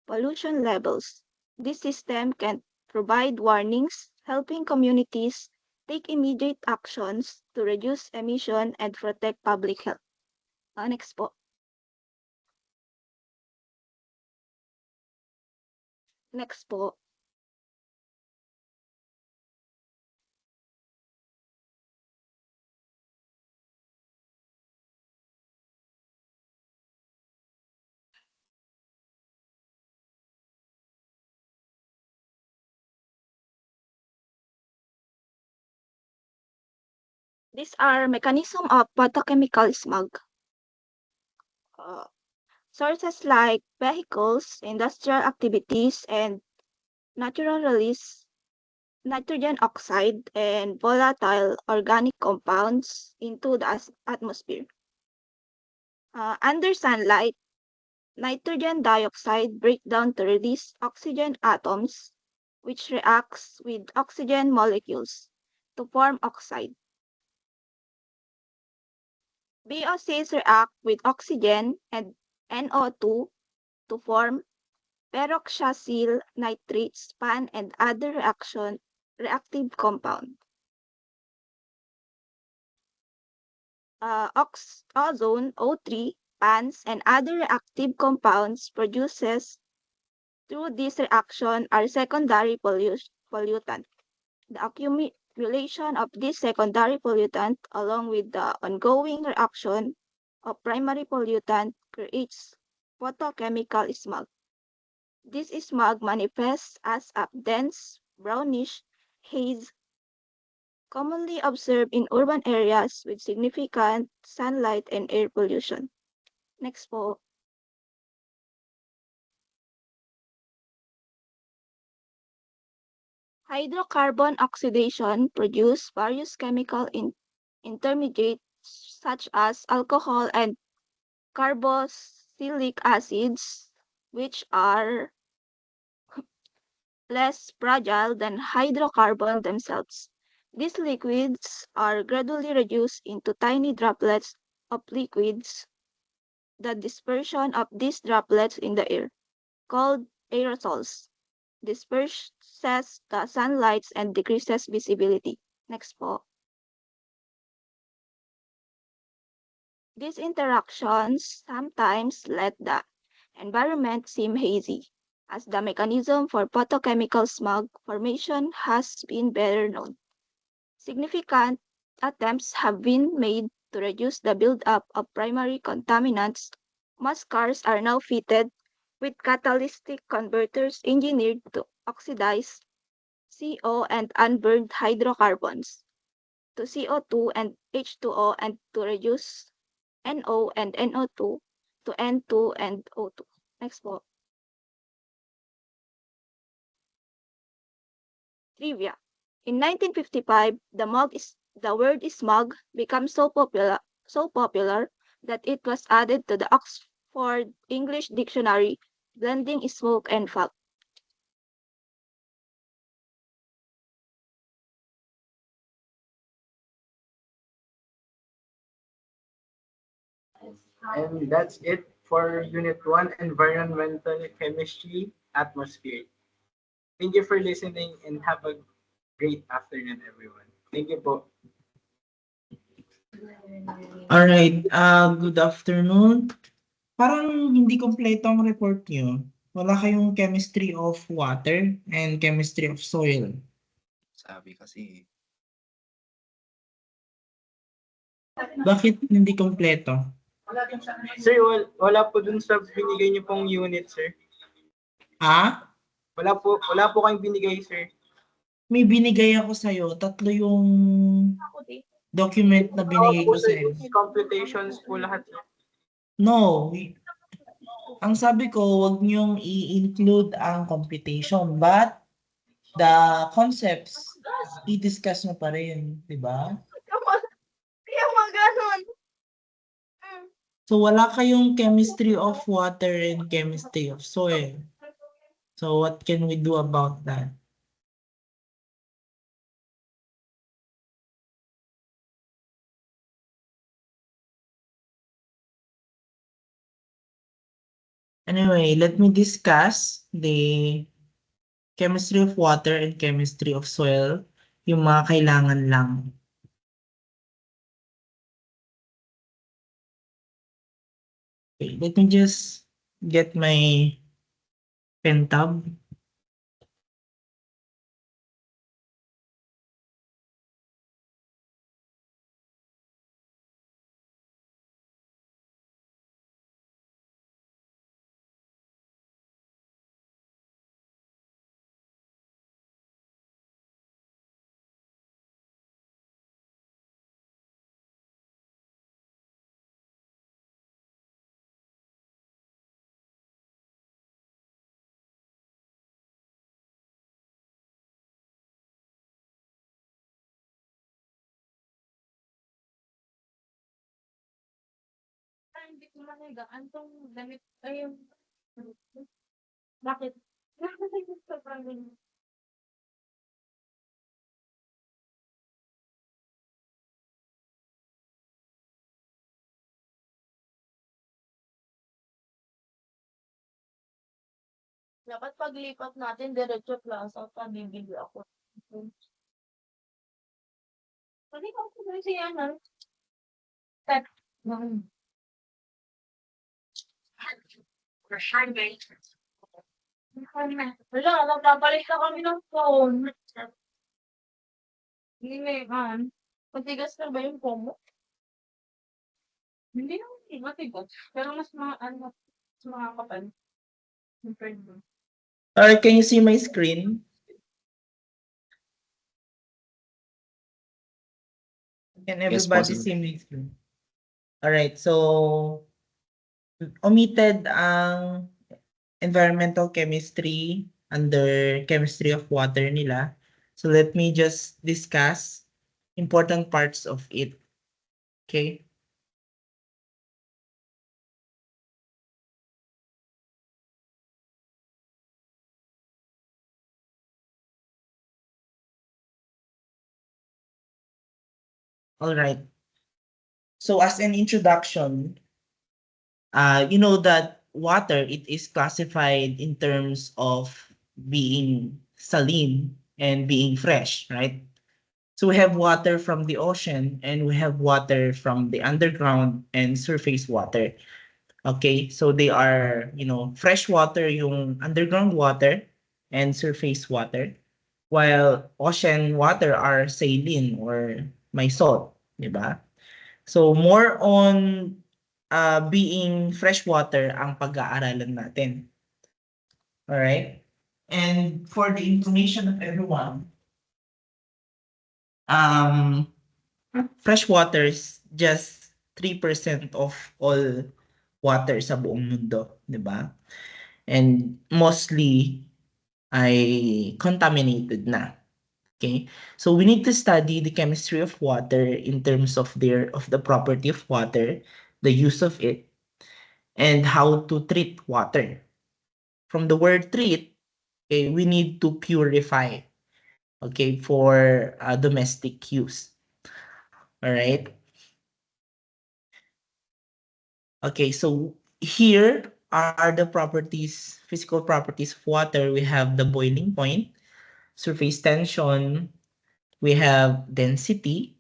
pollution levels. This system can provide warnings, helping communities take immediate actions to reduce emission and protect public health. Next po. Next po. These are mechanism of photochemical smog. Sources like vehicles, industrial activities, and natural release nitrogen oxide and volatile organic compounds into the atmosphere. Under sunlight, nitrogen dioxide breaks down to release oxygen atoms, which reacts with oxygen molecules to form oxide. VOCs react with oxygen and NO2 to form peroxacyl nitrates, PAN, and other reactive compound. Ozone, O3, PANs, and other reactive compounds produces through this reaction are secondary pollutant. The accumulation of this secondary pollutant along with the ongoing reaction of primary pollutant creates photochemical smog. This smog manifests as a dense brownish haze commonly observed in urban areas with significant sunlight and air pollution. Next po. Hydrocarbon oxidation produce various chemical intermediates such as alcohol and carboxylic acids, which are less fragile than hydrocarbon themselves. These liquids are gradually reduced into tiny droplets of liquids. The dispersion of these droplets in the air, called aerosols, disperses the sunlight and decreases visibility. Next po. These interactions sometimes let the environment seem hazy, as the mechanism for photochemical smog formation has been better known. Significant attempts have been made to reduce the buildup of primary contaminants. Most cars are now fitted with catalytic converters engineered to oxidize CO and unburned hydrocarbons to CO2 and H2O and to reduce NO and NO2 to N2 and O2. Next po. Trivia. In 1955, the word smog became so popular that it was added to the Oxford English Dictionary, blending smoke and fog. And that's it for Unit 1, Environmental Chemistry, Atmosphere. Thank you for listening and have a great afternoon, everyone. Thank you po. Alright, good afternoon. Parang hindi kompleto ang report nyo. Wala kayong chemistry of water and chemistry of soil. Sabi kasi, Bakit hindi kompleto? Sir, wala po dun sa binigay niyo pong unit, sir. Ah? Wala po kayong binigay, sir. May binigay ako sa'yo. 3 yung document na binigay ko sa'yo. Computations po lahat, sir. No. Ang sabi ko, wag niyong i-include ang computation. But, the concepts, i-discuss mo pa rin. Diba? Kaya maganon. So, wala kayong chemistry of water and chemistry of soil. So, what can we do about that? Anyway, let me discuss the chemistry of water and chemistry of soil, yung mga kailangan lang. Okay, let me just get my pen tab. Bakit? Sobrang ganyan. Dapat paglipat natin, diretso plaza pa, bibili ako. Pwede ko po siya na. Tap. Wala, magpapalit na kami ng phone. Hindi ngayon. Matigas na ba yung phone mo? Hindi naman matigas. Pero mas mga kapal. Yung friend mo. Alright, can you see my screen? Can Yes, everybody possible. see my screen? Alright, so omitted ang environmental chemistry under chemistry of water nila. So let me just discuss important parts of it. Okay? All right. So as an introduction, you know that water, it is classified in terms of being saline and being fresh, right? So we have water from the ocean and we have water from the underground and surface water. Okay, so they are, fresh water, yung underground water and surface water, while ocean water are saline or may salt, di ba? So more on being freshwater ang pag-aaralan natin. Alright? And for the information of everyone, freshwater is just 3% of all water sa buong mundo, di ba? And mostly ay contaminated na. Okay? So we need to study the chemistry of water in terms of the property of water, the use of it, and how to treat water. From the word treat, okay, we need to purify, okay, for domestic use. All right. Okay, so here are the properties, physical properties of water. We have the boiling point, surface tension, we have density,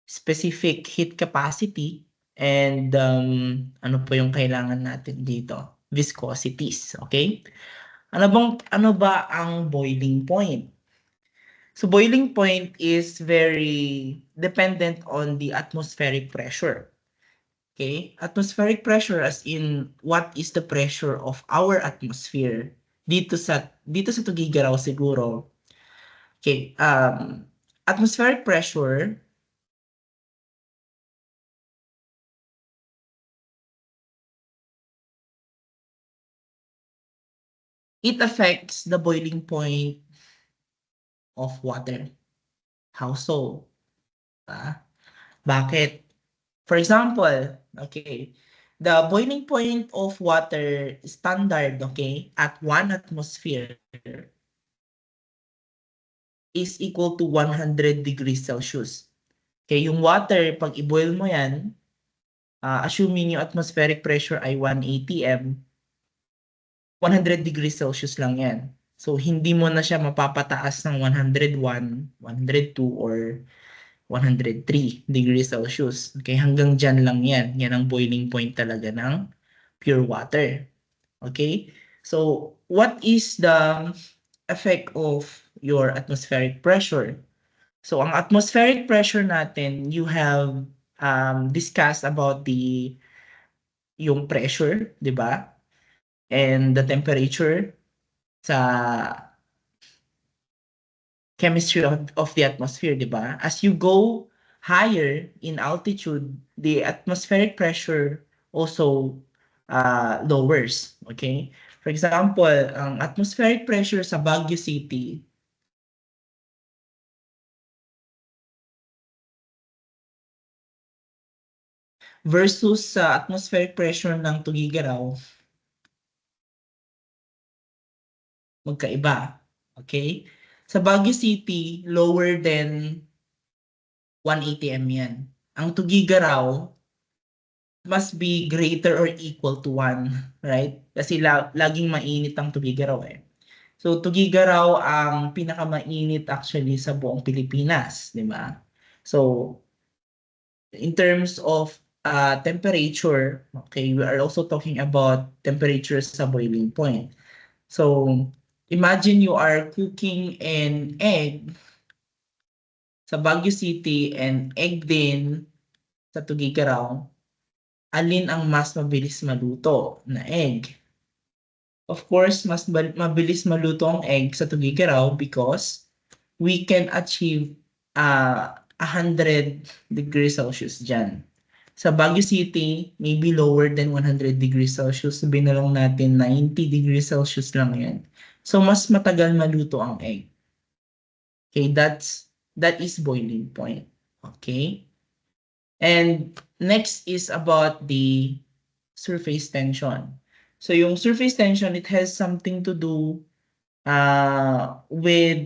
specific heat capacity, and ano po yung kailangan natin dito? Viscosities, okay? Ano ba ang boiling point? So boiling point is very dependent on the atmospheric pressure. Okay? Atmospheric pressure as in what is the pressure of our atmosphere dito sa Tugigaraw siguro. Okay, atmospheric pressure it affects the boiling point of water. How so? Bakit? For example, okay, the boiling point of water standard, okay, at 1 atmosphere is equal to 100 degrees Celsius. Okay, yung water, pag i-boil mo yan, assuming yung atmospheric pressure ay 180 m, 100 degrees Celsius lang yan. So, hindi mo na siya mapapataas ng 101, 102, or 103 degrees Celsius. Okay, hanggang dyan lang yan. Yan ang boiling point talaga ng pure water. Okay? So, what is the effect of your atmospheric pressure? So, ang atmospheric pressure natin, you have discussed about yung pressure, di ba? And the temperature sa chemistry of the atmosphere, di ba? As you go higher in altitude, the atmospheric pressure also lowers. Okay? For example, ang atmospheric pressure sa Baguio City versus sa atmospheric pressure ng Tugigaraw, magkaiba. Okay? Sa Baguio City, lower than 180 m yan. Ang Tugigaraw must be greater or equal to 1, right? Kasi laging mainit ang Tugigaraw eh. So Tugigaraw ang pinakamainit actually sa buong Pilipinas, di ba? So in terms of temperature, okay, we are also talking about temperature sa boiling point. So imagine you are cooking an egg sa Baguio City and egg din sa Tugigaraw. Alin ang mas mabilis maluto na egg? Of course, mas mabilis maluto ang egg sa Tugigaraw because we can achieve 100 degrees Celsius dyan. Sa Baguio City, maybe lower than 100 degrees Celsius. Sabihin na lang natin 90 degrees Celsius lang yan. So, mas matagal maluto ang egg. Okay, that is boiling point. Okay? And next is about the surface tension. So yung surface tension, it has something to do with,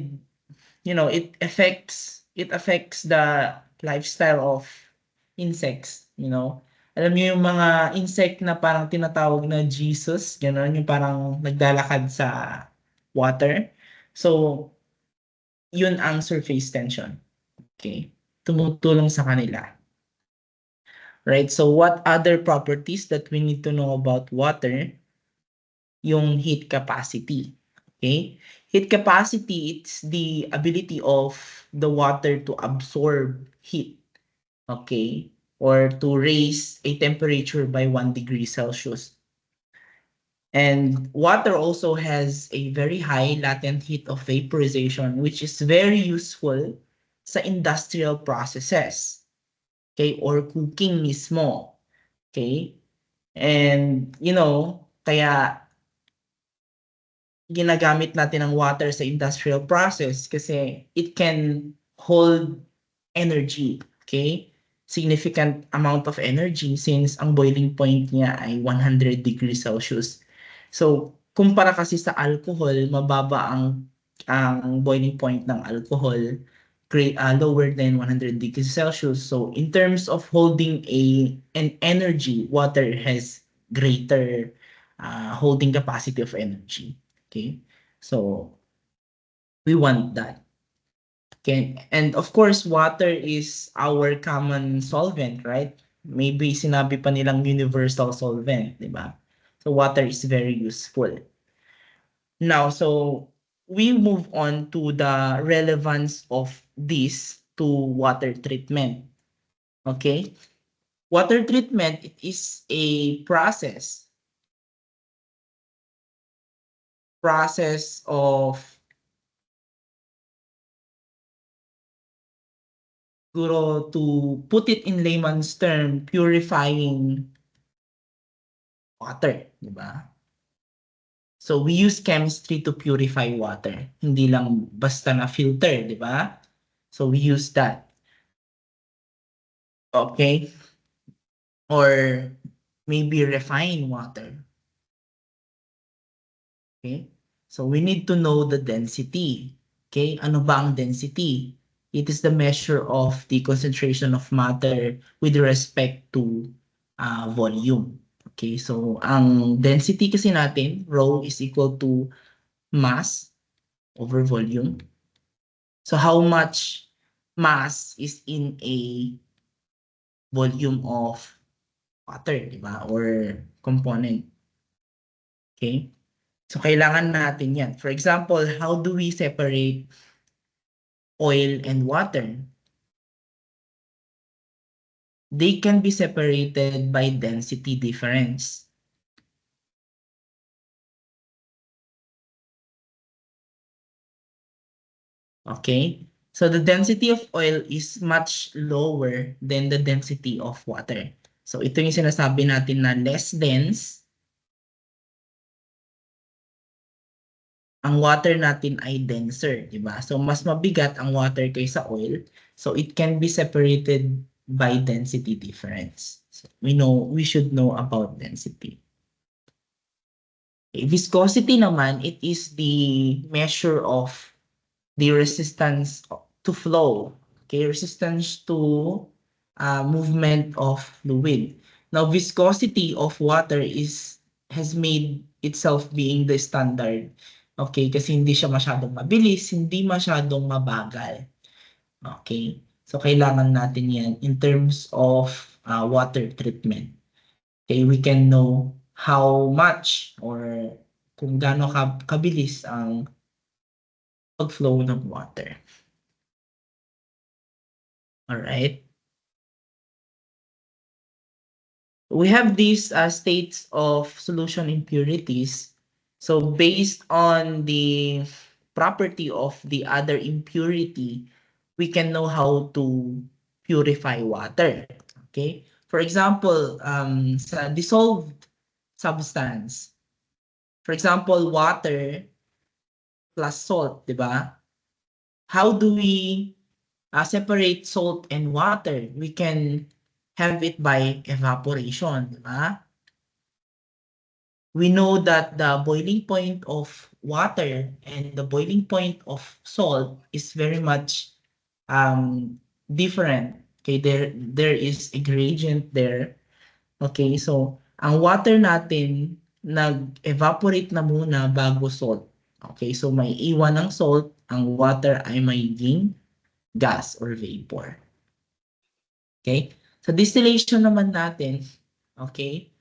it affects the lifestyle of insects, Alam niyo yung mga insect na parang tinatawag na Jesus, gano'n, yung parang naglalakad sa water. So, yun ang surface tension. Okay? Tumutulong sa kanila. Right? So what other properties that we need to know about water? Yung heat capacity. Okay? Heat capacity, it's the ability of the water to absorb heat. Okay? Or to raise a temperature by 1 degree Celsius. And water also has a very high latent heat of vaporization, which is very useful sa industrial processes. Okay, or cooking mismo. Okay? And, kaya ginagamit natin ang water sa industrial process kasi it can hold energy. Okay? Significant amount of energy since ang boiling point niya ay 100 degrees Celsius. So, kumpara kasi sa alcohol, mababa ang boiling point ng alcohol, lower than 100 degrees Celsius. So in terms of holding an energy, water has greater holding capacity of energy. Okay, so we want that. Okay, and of course, water is our common solvent, right? Maybe sinabi pa nilang universal solvent, di ba? So water is very useful. Now, so we move on to the relevance of this to water treatment. Okay? Water treatment, it is a process of to put it in layman's term, purifying water, di ba? So we use chemistry to purify water. Hindi lang basta na filter, di ba? So we use that. Okay? Or maybe refine water. Okay? So we need to know the density. Okay? Ano ba ang density? It is the measure of the concentration of matter with respect to volume. Okay? So ang density kasi natin, rho is equal to mass over volume. So how much mass is in a volume of water, di ba? Or component. Okay? So kailangan natin yan. For example, how do we separate oil and water? They can be separated by density difference. Okay? So the density of oil is much lower than the density of water. So ito yung sinasabi natin na less dense. Ang water natin ay denser, di ba? So mas mabigat ang water kaysa oil. So it can be separated by density difference. So we should know about density. Okay, viscosity naman, it is the measure of the resistance to flow. Okay, resistance to movement of fluid. Now, viscosity of water has made itself being the standard. Okay, kasi hindi siya masyadong mabilis, hindi masyadong mabagal. Okay, so kailangan natin yan in terms of water treatment. Okay, we can know how much or kung gaano kabilis ang pag-flow ng water. Alright. We have these states of solution impurities. So based on the property of the other impurity, we can know how to purify water. Okay? For example, sa dissolved substance, for example, water plus salt, di ba? How do we separate salt and water? We can have it by evaporation, di ba? We know that the boiling point of water and the boiling point of salt is very much different. Okay, there is a gradient there. Okay, so ang water natin nag-evaporate na muna bago salt. Okay, so may iwan ng salt, ang water ay magiging gas or vapor. Okay, sa distillation naman natin, okay,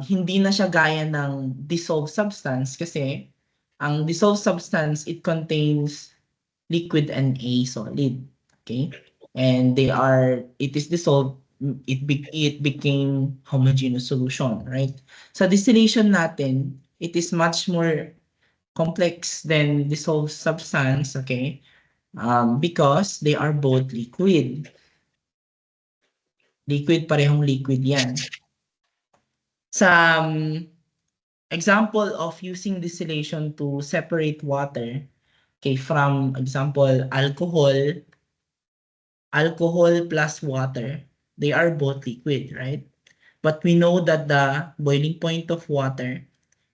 hindi na siya gaya ng dissolved substance kasi ang dissolved substance, it contains liquid and a solid. Okay, and it is dissolved, it became homogeneous solution, right? Sa distillation natin, it is much more complex than dissolved substance, okay? Because they are both liquid. Liquid, parehong liquid yan. Sa example of using distillation to separate water, okay, from example, alcohol plus water, they are both liquid, right? But we know that the boiling point of water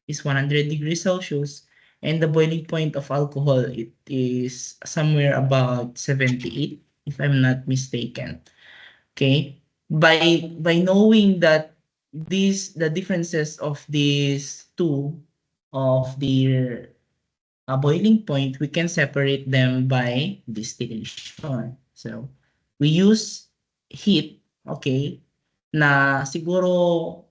is 100 degrees Celsius and the boiling point of alcohol, it is somewhere about 78, if I'm not mistaken. Okay, by knowing that the differences of these two of the boiling point, we can separate them by distillation. So we use heat, okay, na siguro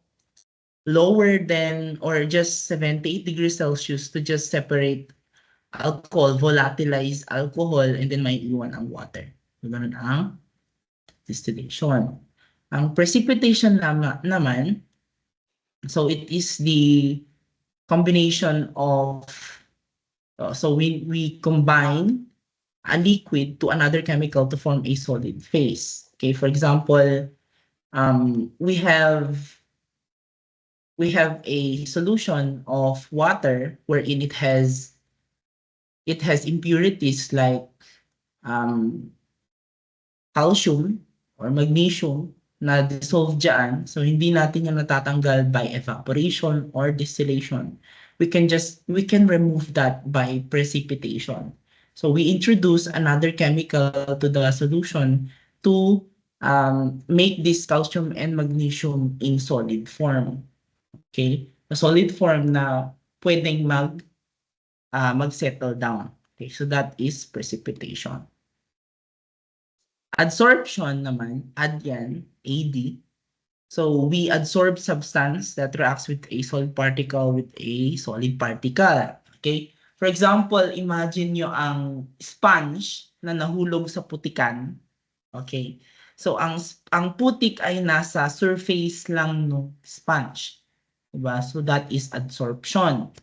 lower than or just 78 degrees Celsius to just separate alcohol, volatilized alcohol, and then may iwan ang water. So, ganun ang distillation. Ang precipitation naman, so it is the combination of, so we combine a liquid to another chemical to form a solid phase. Okay, for example, we have a solution of water wherein it has impurities like calcium or magnesium na dissolved dyan. So hindi natin yan natatanggal by evaporation or distillation. We can remove that by precipitation. So we introduce another chemical to the solution to make this calcium and magnesium in solid form. Okay? A solid form na pwedeng mag-settle down. Okay? So that is precipitation. Adsorption naman, add yan, AD. So we adsorb substance that reacts with a solid particle with a solid particle. Okay? For example, imagine nyo ang sponge na nahulog sa putikan. Okay? So ang putik ay nasa surface lang ng sponge. Diba? So that is adsorption.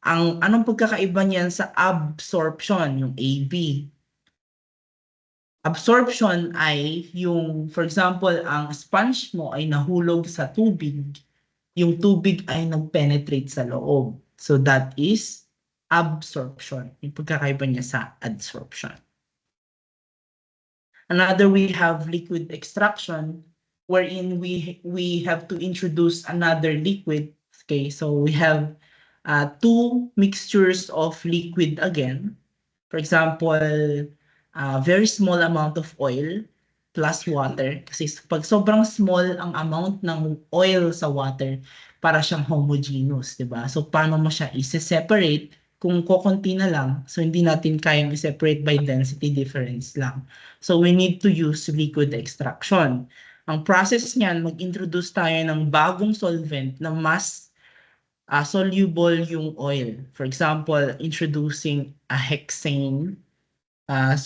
Anong pagkakaiba niyan sa absorption, yung AB? Absorption ay yung, for example, ang sponge mo ay nahulog sa tubig, yung tubig ay nag-penetrate sa loob. So that is absorption. Yung pagkakaiba niya sa adsorption. Another, we have liquid extraction, wherein we have to introduce another liquid. Okay, so we have two mixtures of liquid again. For example, very small amount of oil plus water. Kasi pag sobrang small ang amount ng oil sa water, para siyang homogeneous, di ba? So, paano mo siya i-separate kung kokonti na lang? So, hindi natin kayang i-separate by density difference lang. So, we need to use liquid extraction. Ang process niyan, mag-introduce tayo ng bagong solvent na mas soluble yung oil. For example, introducing a hexane, a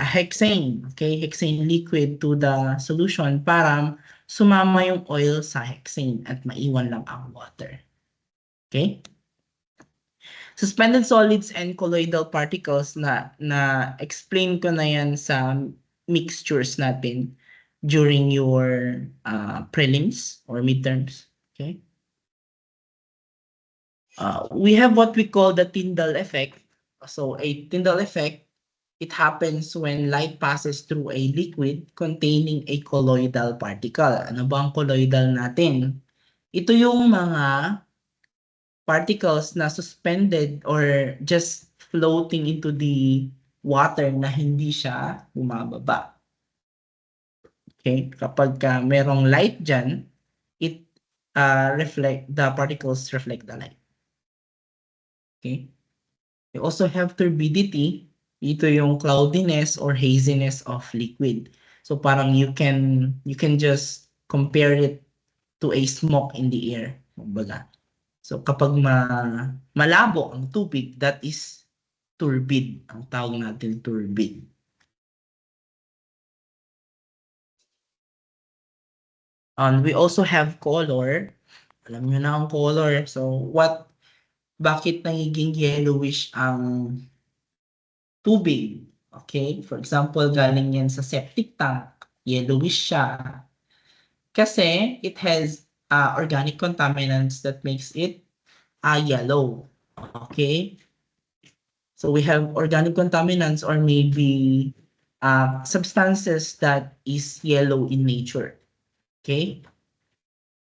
hexane, okay, hexane liquid to the solution para sumama yung oil sa hexane at maiwan lang ang water. Okay? Suspended solids and colloidal particles na explain ko na yan sa mixtures natin during your prelims or midterms. Okay? We have what we call the Tyndall effect. So a Tyndall effect, it happens when light passes through a liquid containing a colloidal particle. Ano ba ang colloidal natin? Ito yung mga particles na suspended or just floating into the water na hindi siya bumababa. Okay? Kapag merong light dyan, it the particles reflect the light. Okay? We also have turbidity. Ito yung cloudiness or haziness of liquid. So parang you can just compare it to a smoke in the air. Kumbaga. So kapag malabo ang tubig, that is turbid. Ang tawag natin turbid. And we also have color. Alam nyo na ang color. So bakit nagiging yellowish ang tubig? Okay? For example, galing yan sa septic tank. Yellowish siya. Kasi it has organic contaminants that makes it yellow. Okay? So we have organic contaminants or maybe substances that is yellow in nature. Okay?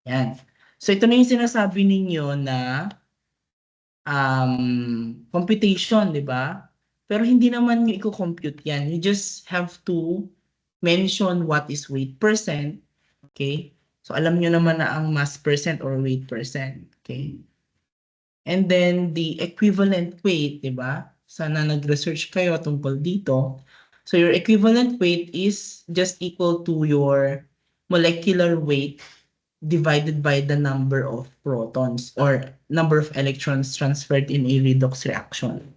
Yan. So ito na yung sinasabi ninyo na computation, di ba? Pero hindi naman nyo i-compute yan. You just have to mention what is weight percent. Okay? So alam nyo naman na ang mass percent or weight percent. Okay? And then the equivalent weight, di ba? Sana nag-research kayo tungkol dito. So your equivalent weight is just equal to your molecular weight divided by the number of protons or number of electrons transferred in a redox reaction.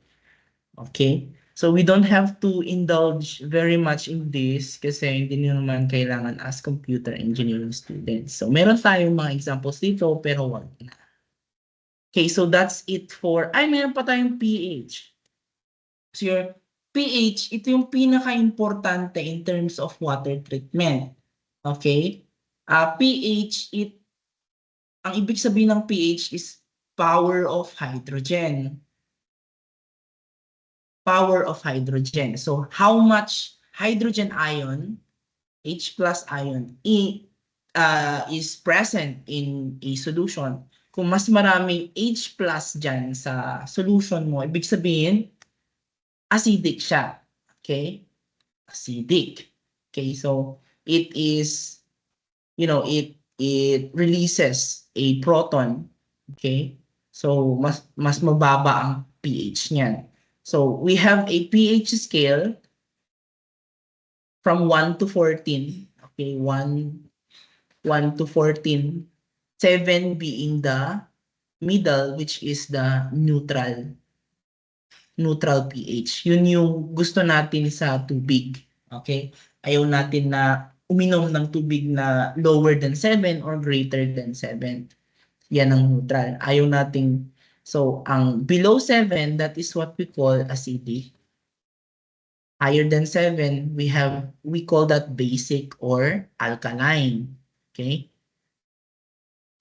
Okay? So we don't have to indulge very much in this kasi hindi nyo naman kailangan as computer engineering students. So meron tayong mga examples dito pero wag na. Okay, so that's it for, meron pa tayong pH. So your pH, ito yung pinaka-importante in terms of water treatment. Okay? pH, ang ibig sabihin ng pH is power of hydrogen. Power of hydrogen. So how much hydrogen ion, H plus ion, is present in a solution. Kung mas maraming H plus dyan sa solution mo, ibig sabihin, acidic siya. Okay? Acidic. Okay, so it is, it releases a proton. Okay? So mas mababa ang pH niyan. So we have a pH scale from 1 to 14. Okay, 1 to 14. 7 being the middle, which is the neutral pH. Yun yung gusto natin sa tubig. Okay? Ayaw natin na uminom ng tubig na lower than 7 or greater than 7. Yan ang neutral. Ayaw nating, so ang below 7, that is what we call acidic. Higher than 7, we call that basic or alkaline. Okay?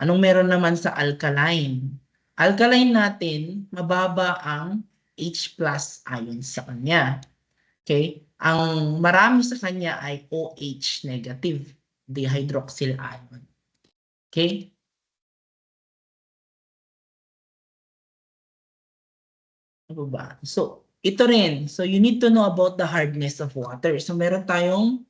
Anong meron naman sa alkaline? Alkaline natin, mababa ang H plus ion sa kanya. Okay? Ang marami sa kanya ay OH negative. dihydroxyl ion. Okay? Ano ba? So, ito rin. So, you need to know about the hardness of water. So, meron tayong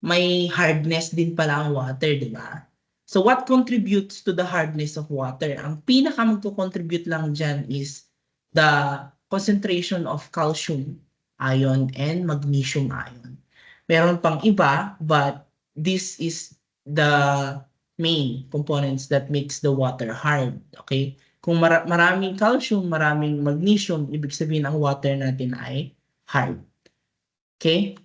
may hardness din pala ang water, di ba? So, what contributes to the hardness of water? Ang pinaka magko-contribute lang dyan is the concentration of calcium ion and magnesium ion. Meron pang iba, but this is the main components that makes the water hard. Okay? Kung maraming calcium, maraming magnesium, ibig sabihin ang water natin ay hard. Okay?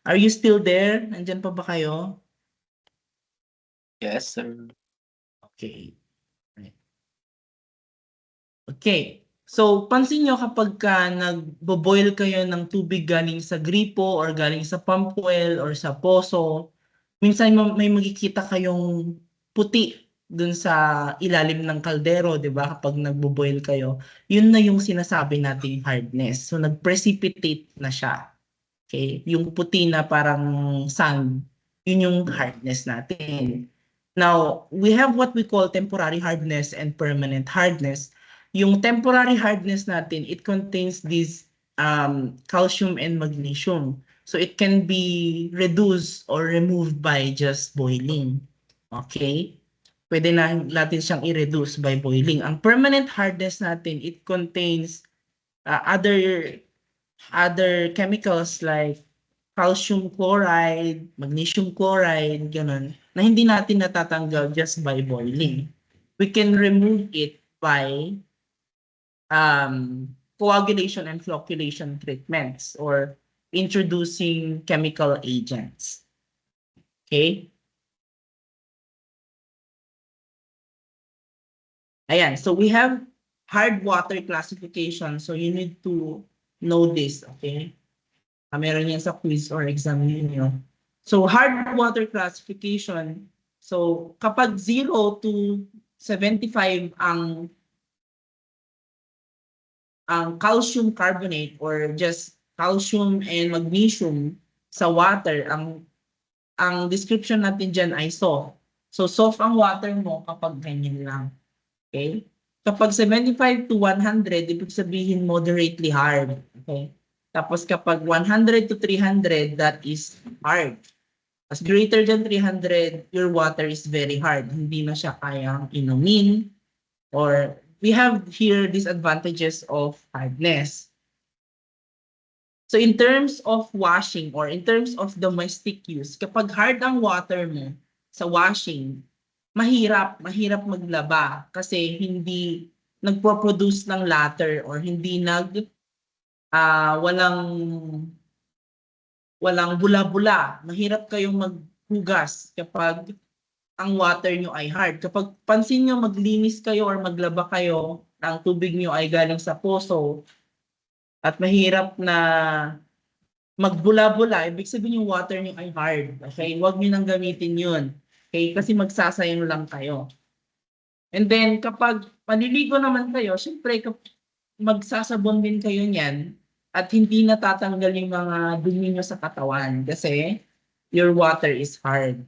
Are you still there? Nandyan pa ba kayo? Yes, sir. Okay. Okay. So, pansin nyo kapag ka nagbo-boil kayo ng tubig galing sa gripo or galing sa pump well or sa poso, minsan may makikita kayong puti dun sa ilalim ng kaldero, di ba? Kapag nagbo-boil kayo, yun na yung sinasabi nating hardness. So, nag-precipitate na siya. Okay? Yung puti na parang sand, yun yung hardness natin. Now, we have what we call temporary hardness and permanent hardness. Yung temporary hardness natin, it contains these calcium and magnesium. So it can be reduced or removed by just boiling. Okay? Pwede na natin siyang i-reduce by boiling. Ang permanent hardness natin, it contains other chemicals like calcium chloride, magnesium chloride, ganun, na hindi natin natatanggal just by boiling. We can remove it by coagulation and flocculation treatments or introducing chemical agents. Okay? Ayan, so we have hard water classification. So you need to know this, okay? Meron yan sa quiz or exam niyo. So hard water classification, so kapag 0 to 75 ang calcium carbonate or just calcium and magnesium sa water, ang description natin dyan ay soft. So soft ang water mo kapag ganyan lang. Okay? Kapag 75 to 100, ibig sabihin moderately hard. Okay? Tapos kapag 100 to 300, that is hard. As greater than 300, your water is very hard. Hindi na siya kayang inumin. Or we have here disadvantages of hardness. So in terms of washing or in terms of domestic use, kapag hard ang water mo sa washing, mahirap maglaba kasi hindi nagpo-produce ng latter or hindi walang bula-bula. Mahirap kayong maghugas kapag ang water nyo ay hard. Kapag pansin nyo maglinis kayo or maglaba kayo, ang tubig nyo ay galing sa poso at mahirap na magbula-bula, ibig sabihin yung water nyo ay hard. Okay? Huwag nyo nang gamitin yun. Okay? Kasi magsasayang lang kayo. And then, kapag maliligo naman kayo, syempre, magsasabon din kayo niyan at hindi natatanggal yung mga dumi nyo sa katawan kasi your water is hard.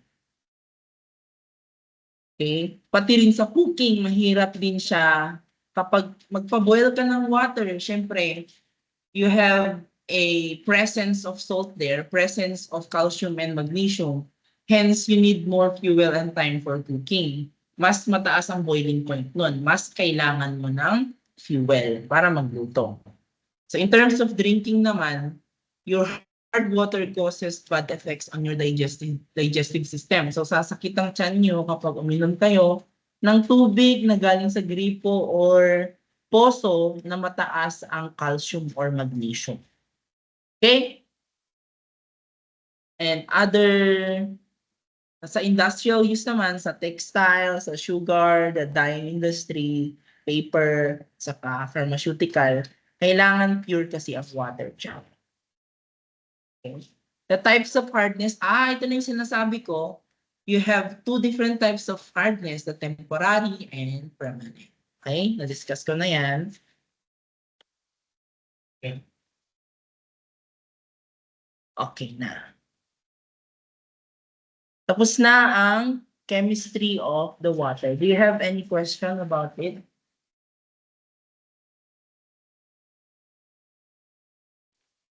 Okay? Pati rin sa cooking, mahirap din siya. Kapag magpa-boil ka ng water, syempre, you have a presence of salt there, presence of calcium and magnesium. Hence, you need more fuel and time for cooking. Mas mataas ang boiling point nun. Mas kailangan mo ng fuel para magluto. So in terms of drinking naman, your hard water causes bad effects on your digestive system. So sasakit ang tiyan nyo kapag uminom kayo ng tubig na galing sa gripo or poso na mataas ang calcium or magnesium. Okay? And sa industrial use naman, sa textile, sa sugar, the dyeing industry, paper, saka pharmaceutical, kailangan pure kasi ang water dyan. Okay. The types of hardness, ito na yung sinasabi ko, you have two different types of hardness, the temporary and permanent. Okay, na-discuss ko na yan. Okay. Okay na. Tapos na ang chemistry of the water. Do you have any question about it?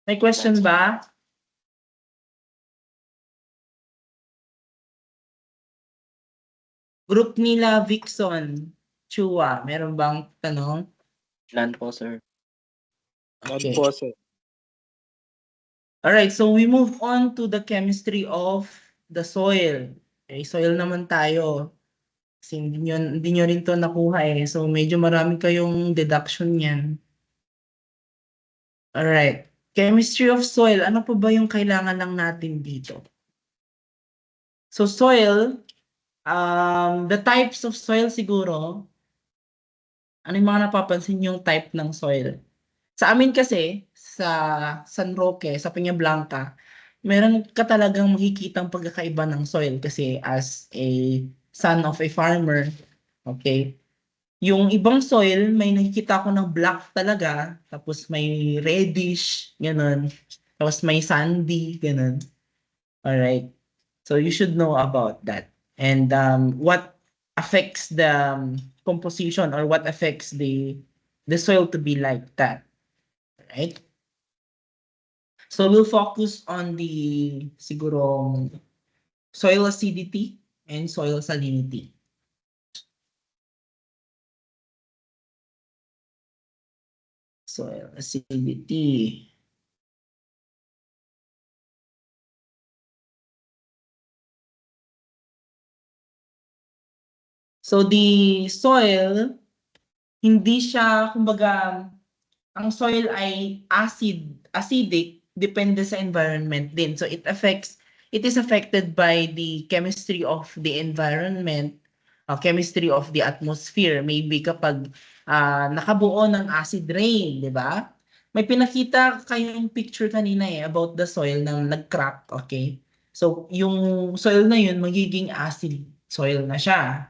May question ba? Group nila Vixon, Chua, meron bang tanong? None po, sir. Okay. Po, sir. Alright, so we move on to the chemistry of the soil. Okay, soil naman tayo. Kasi hindi nyo rin to nakuha eh. So medyo marami kayong deduction yan. Alright, chemistry of soil. Ano pa ba yung kailangan lang natin dito? So soil, the types of soil siguro, ano yung mga napapansin yung type ng soil? Sa amin kasi, sa San Roque, sa Peñablanca, meron ka talagang makikitang pagkakaiba ng soil kasi as a son of a farmer, okay? Yung ibang soil, may nakikita ko ng black talaga, tapos may reddish, ganun. Tapos may sandy, ganun. Alright. So you should know about that. And what affects the composition or what affects the soil to be like that. Right? So we'll focus on the siguro soil acidity and soil salinity. Soil acidity. So the soil, hindi siya, kumbaga, ang soil ay acidic, depende sa environment din. So it is affected by the chemistry of the environment, chemistry of the atmosphere. Maybe kapag nakabuo ng acid rain, di ba? May pinakita kayong picture kanina about the soil na nag-crack, okay? So yung soil na yun, magiging acid soil na siya.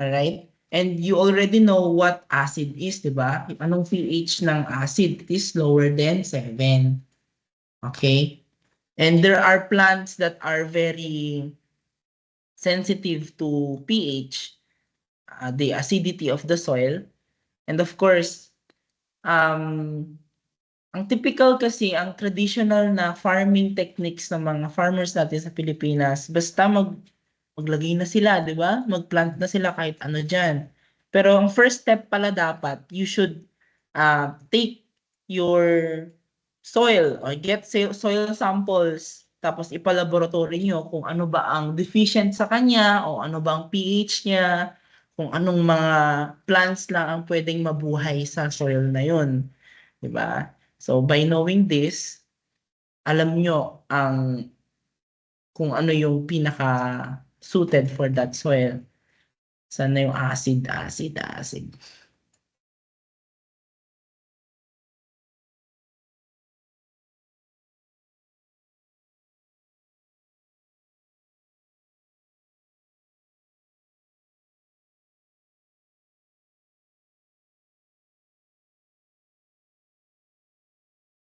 Alright? And you already know what acid is, di ba? Anong pH ng acid? It is lower than 7. Okay? And there are plants that are very sensitive to pH, the acidity of the soil. And of course, ang typical kasi, ang traditional na farming techniques ng mga farmers natin sa Pilipinas, basta maglagay na sila, di ba? Magplant na sila kahit ano dyan. Pero ang first step pala dapat, you should take your soil or get soil samples tapos ipalaboratory nyo kung ano ba ang deficient sa kanya o ano ba ang pH niya, kung anong mga plants lang ang pwedeng mabuhay sa soil na yun. Di ba? So by knowing this, alam nyo kung ano yung pinaka suited for that soil. Sana yung acid.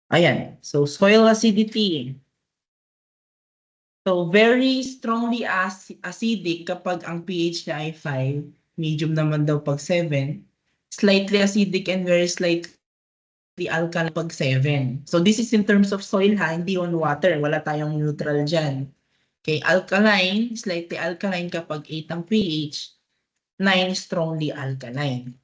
Ayan. So soil acidity. So very strongly acidic kapag ang pH niya ay 5. Medium naman daw pag 7. Slightly acidic and very slightly alkaline pag 7. So this is in terms of soil ha, hindi on water. Wala tayong neutral dyan. Okay, alkaline, slightly alkaline kapag 8 ang pH. 9 strongly alkaline.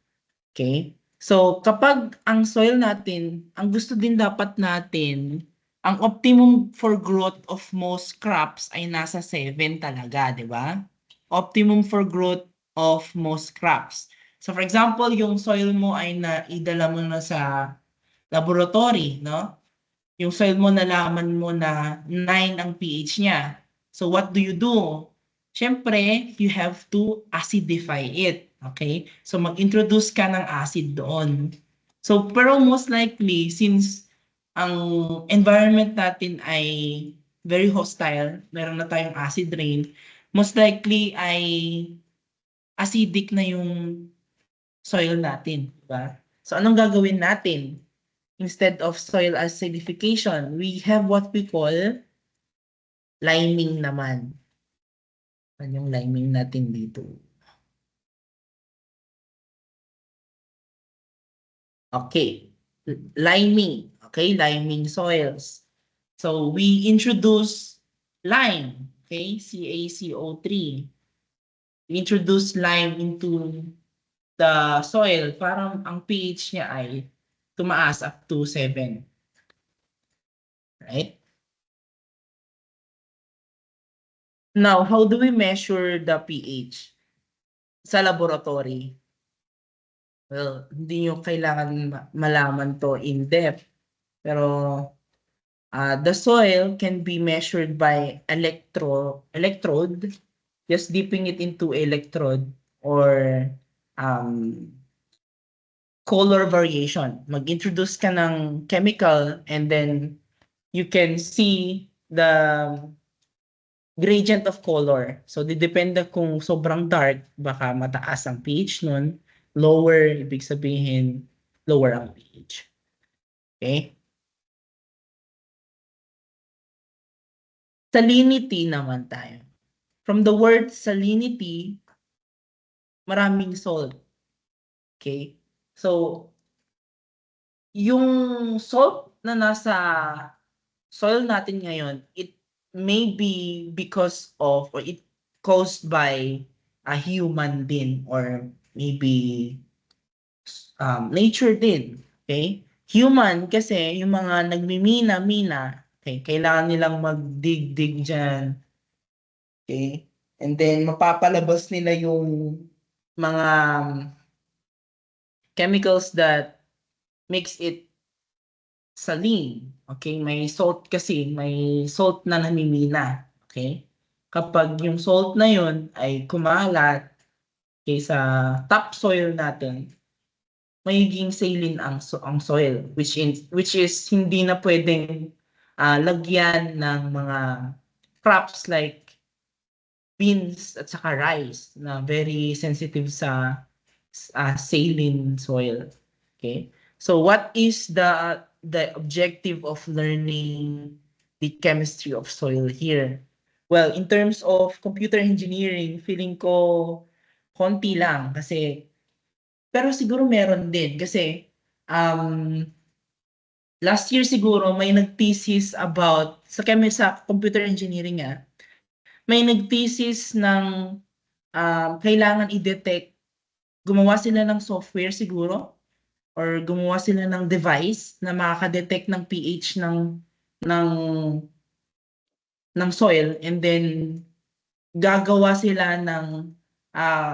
Okay? So kapag ang soil natin, ang gusto din dapat natin, ang optimum for growth of most crops ay nasa 7 talaga, di ba? Optimum for growth of most crops. So for example, yung soil mo ay idala mo na sa laboratory, no? Yung soil mo nalaman mo na 9 ang pH niya. So what do? Siyempre, you have to acidify it. Okay? So mag-introduce ka ng acid doon. So pero most likely, since ang environment natin ay very hostile, meron na tayong acid rain, most likely ay acidic na yung soil natin. Diba? So anong gagawin natin? Instead of soil acidification, we have what we call liming naman. Ano yung liming natin dito? Okay. Liming. Okay, liming soils. So we introduce lime, okay, CaCO3. We introduce lime into the soil para ang pH niya ay tumaas up to 7. Right? Now, how do we measure the pH sa laboratory? Well, hindi nyo kailangan malaman to in depth. Pero the soil can be measured by electrode, just dipping it into electrode, or color variation. Mag-introduce ka ng chemical and then you can see the gradient of color. So, depende kung sobrang dark, baka mataas ang pH nun. Lower, ibig sabihin, lower ang pH. Okay? Salinity naman tayo. From the word salinity, maraming salt. Okay? So, yung salt na nasa soil natin ngayon, it may be because of, or it caused by a human din, or maybe nature din. Okay? Human kasi yung mga nagmimina-mina, okay, kailangan nilang magdig-dig dyan. Okay? And then mapapalabas nila yung mga chemicals that makes it saline. Okay? May salt kasi, may salt na namimina. Okay? Kapag yung salt na yun ay kumalat okay, sa topsoil natin, magiging saline ang soil, which is hindi na pwedeng lagyan ng mga crops like beans at saka rice na very sensitive sa saline soil. Okay? So what is the objective of learning the chemistry of soil here? Well, in terms of computer engineering, feeling ko konti lang kasi pero siguro meron din kasi last year siguro may nag-thesis about sa computer engineering may nag-thesis ng kailangan i-detect, gumawa sila ng software siguro or gumawa sila ng device na makaka-detect ng pH ng soil, and then gagawa sila ng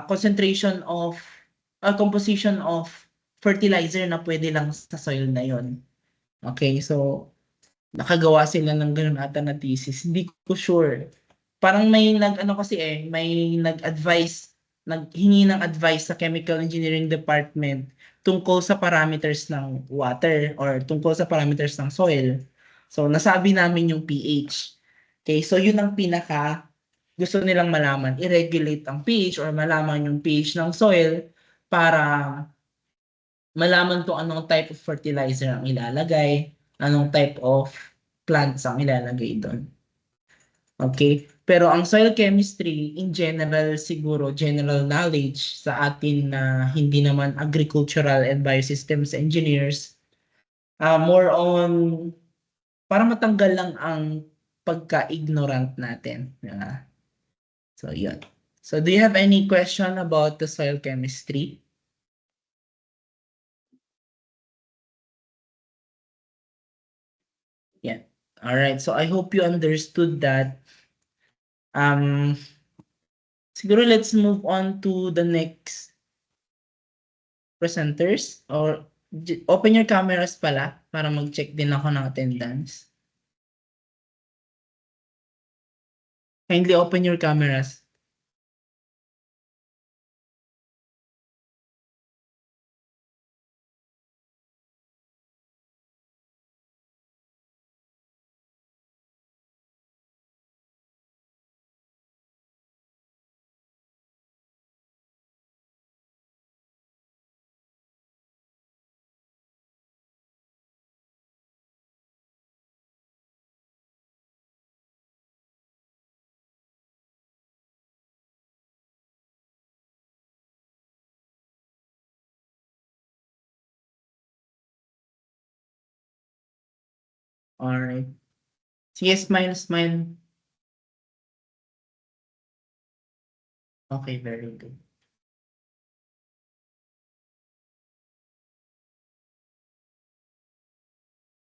concentration of composition of fertilizer na pwede lang sa soil na yon. Okay, so nakagawa sila ng ganun ata na thesis. Hindi ko sure. Parang may may naghingi ng advice sa Chemical Engineering Department tungkol sa parameters ng water or tungkol sa parameters ng soil. So nasabi namin yung pH. Okay, so yun ang pinaka gusto nilang malaman, i-regulate ang pH or malaman yung pH ng soil para malaman kung anong type of fertilizer ang ilalagay, anong type of plants ang ilalagay doon. Okay? Pero ang soil chemistry, in general, siguro, general knowledge sa atin na hindi naman agricultural and biosystems engineers, more on, para matanggal lang ang pagka-ignorant natin. So, yun. So, do you have any question about the soil chemistry? Yeah. All right. So, I hope you understood that. Siguro let's move on to the next presenters, or open your cameras pala para mag-check din ako ng attendance. Kindly open your cameras. Alright. Sige, smile, smile. Okay, very good.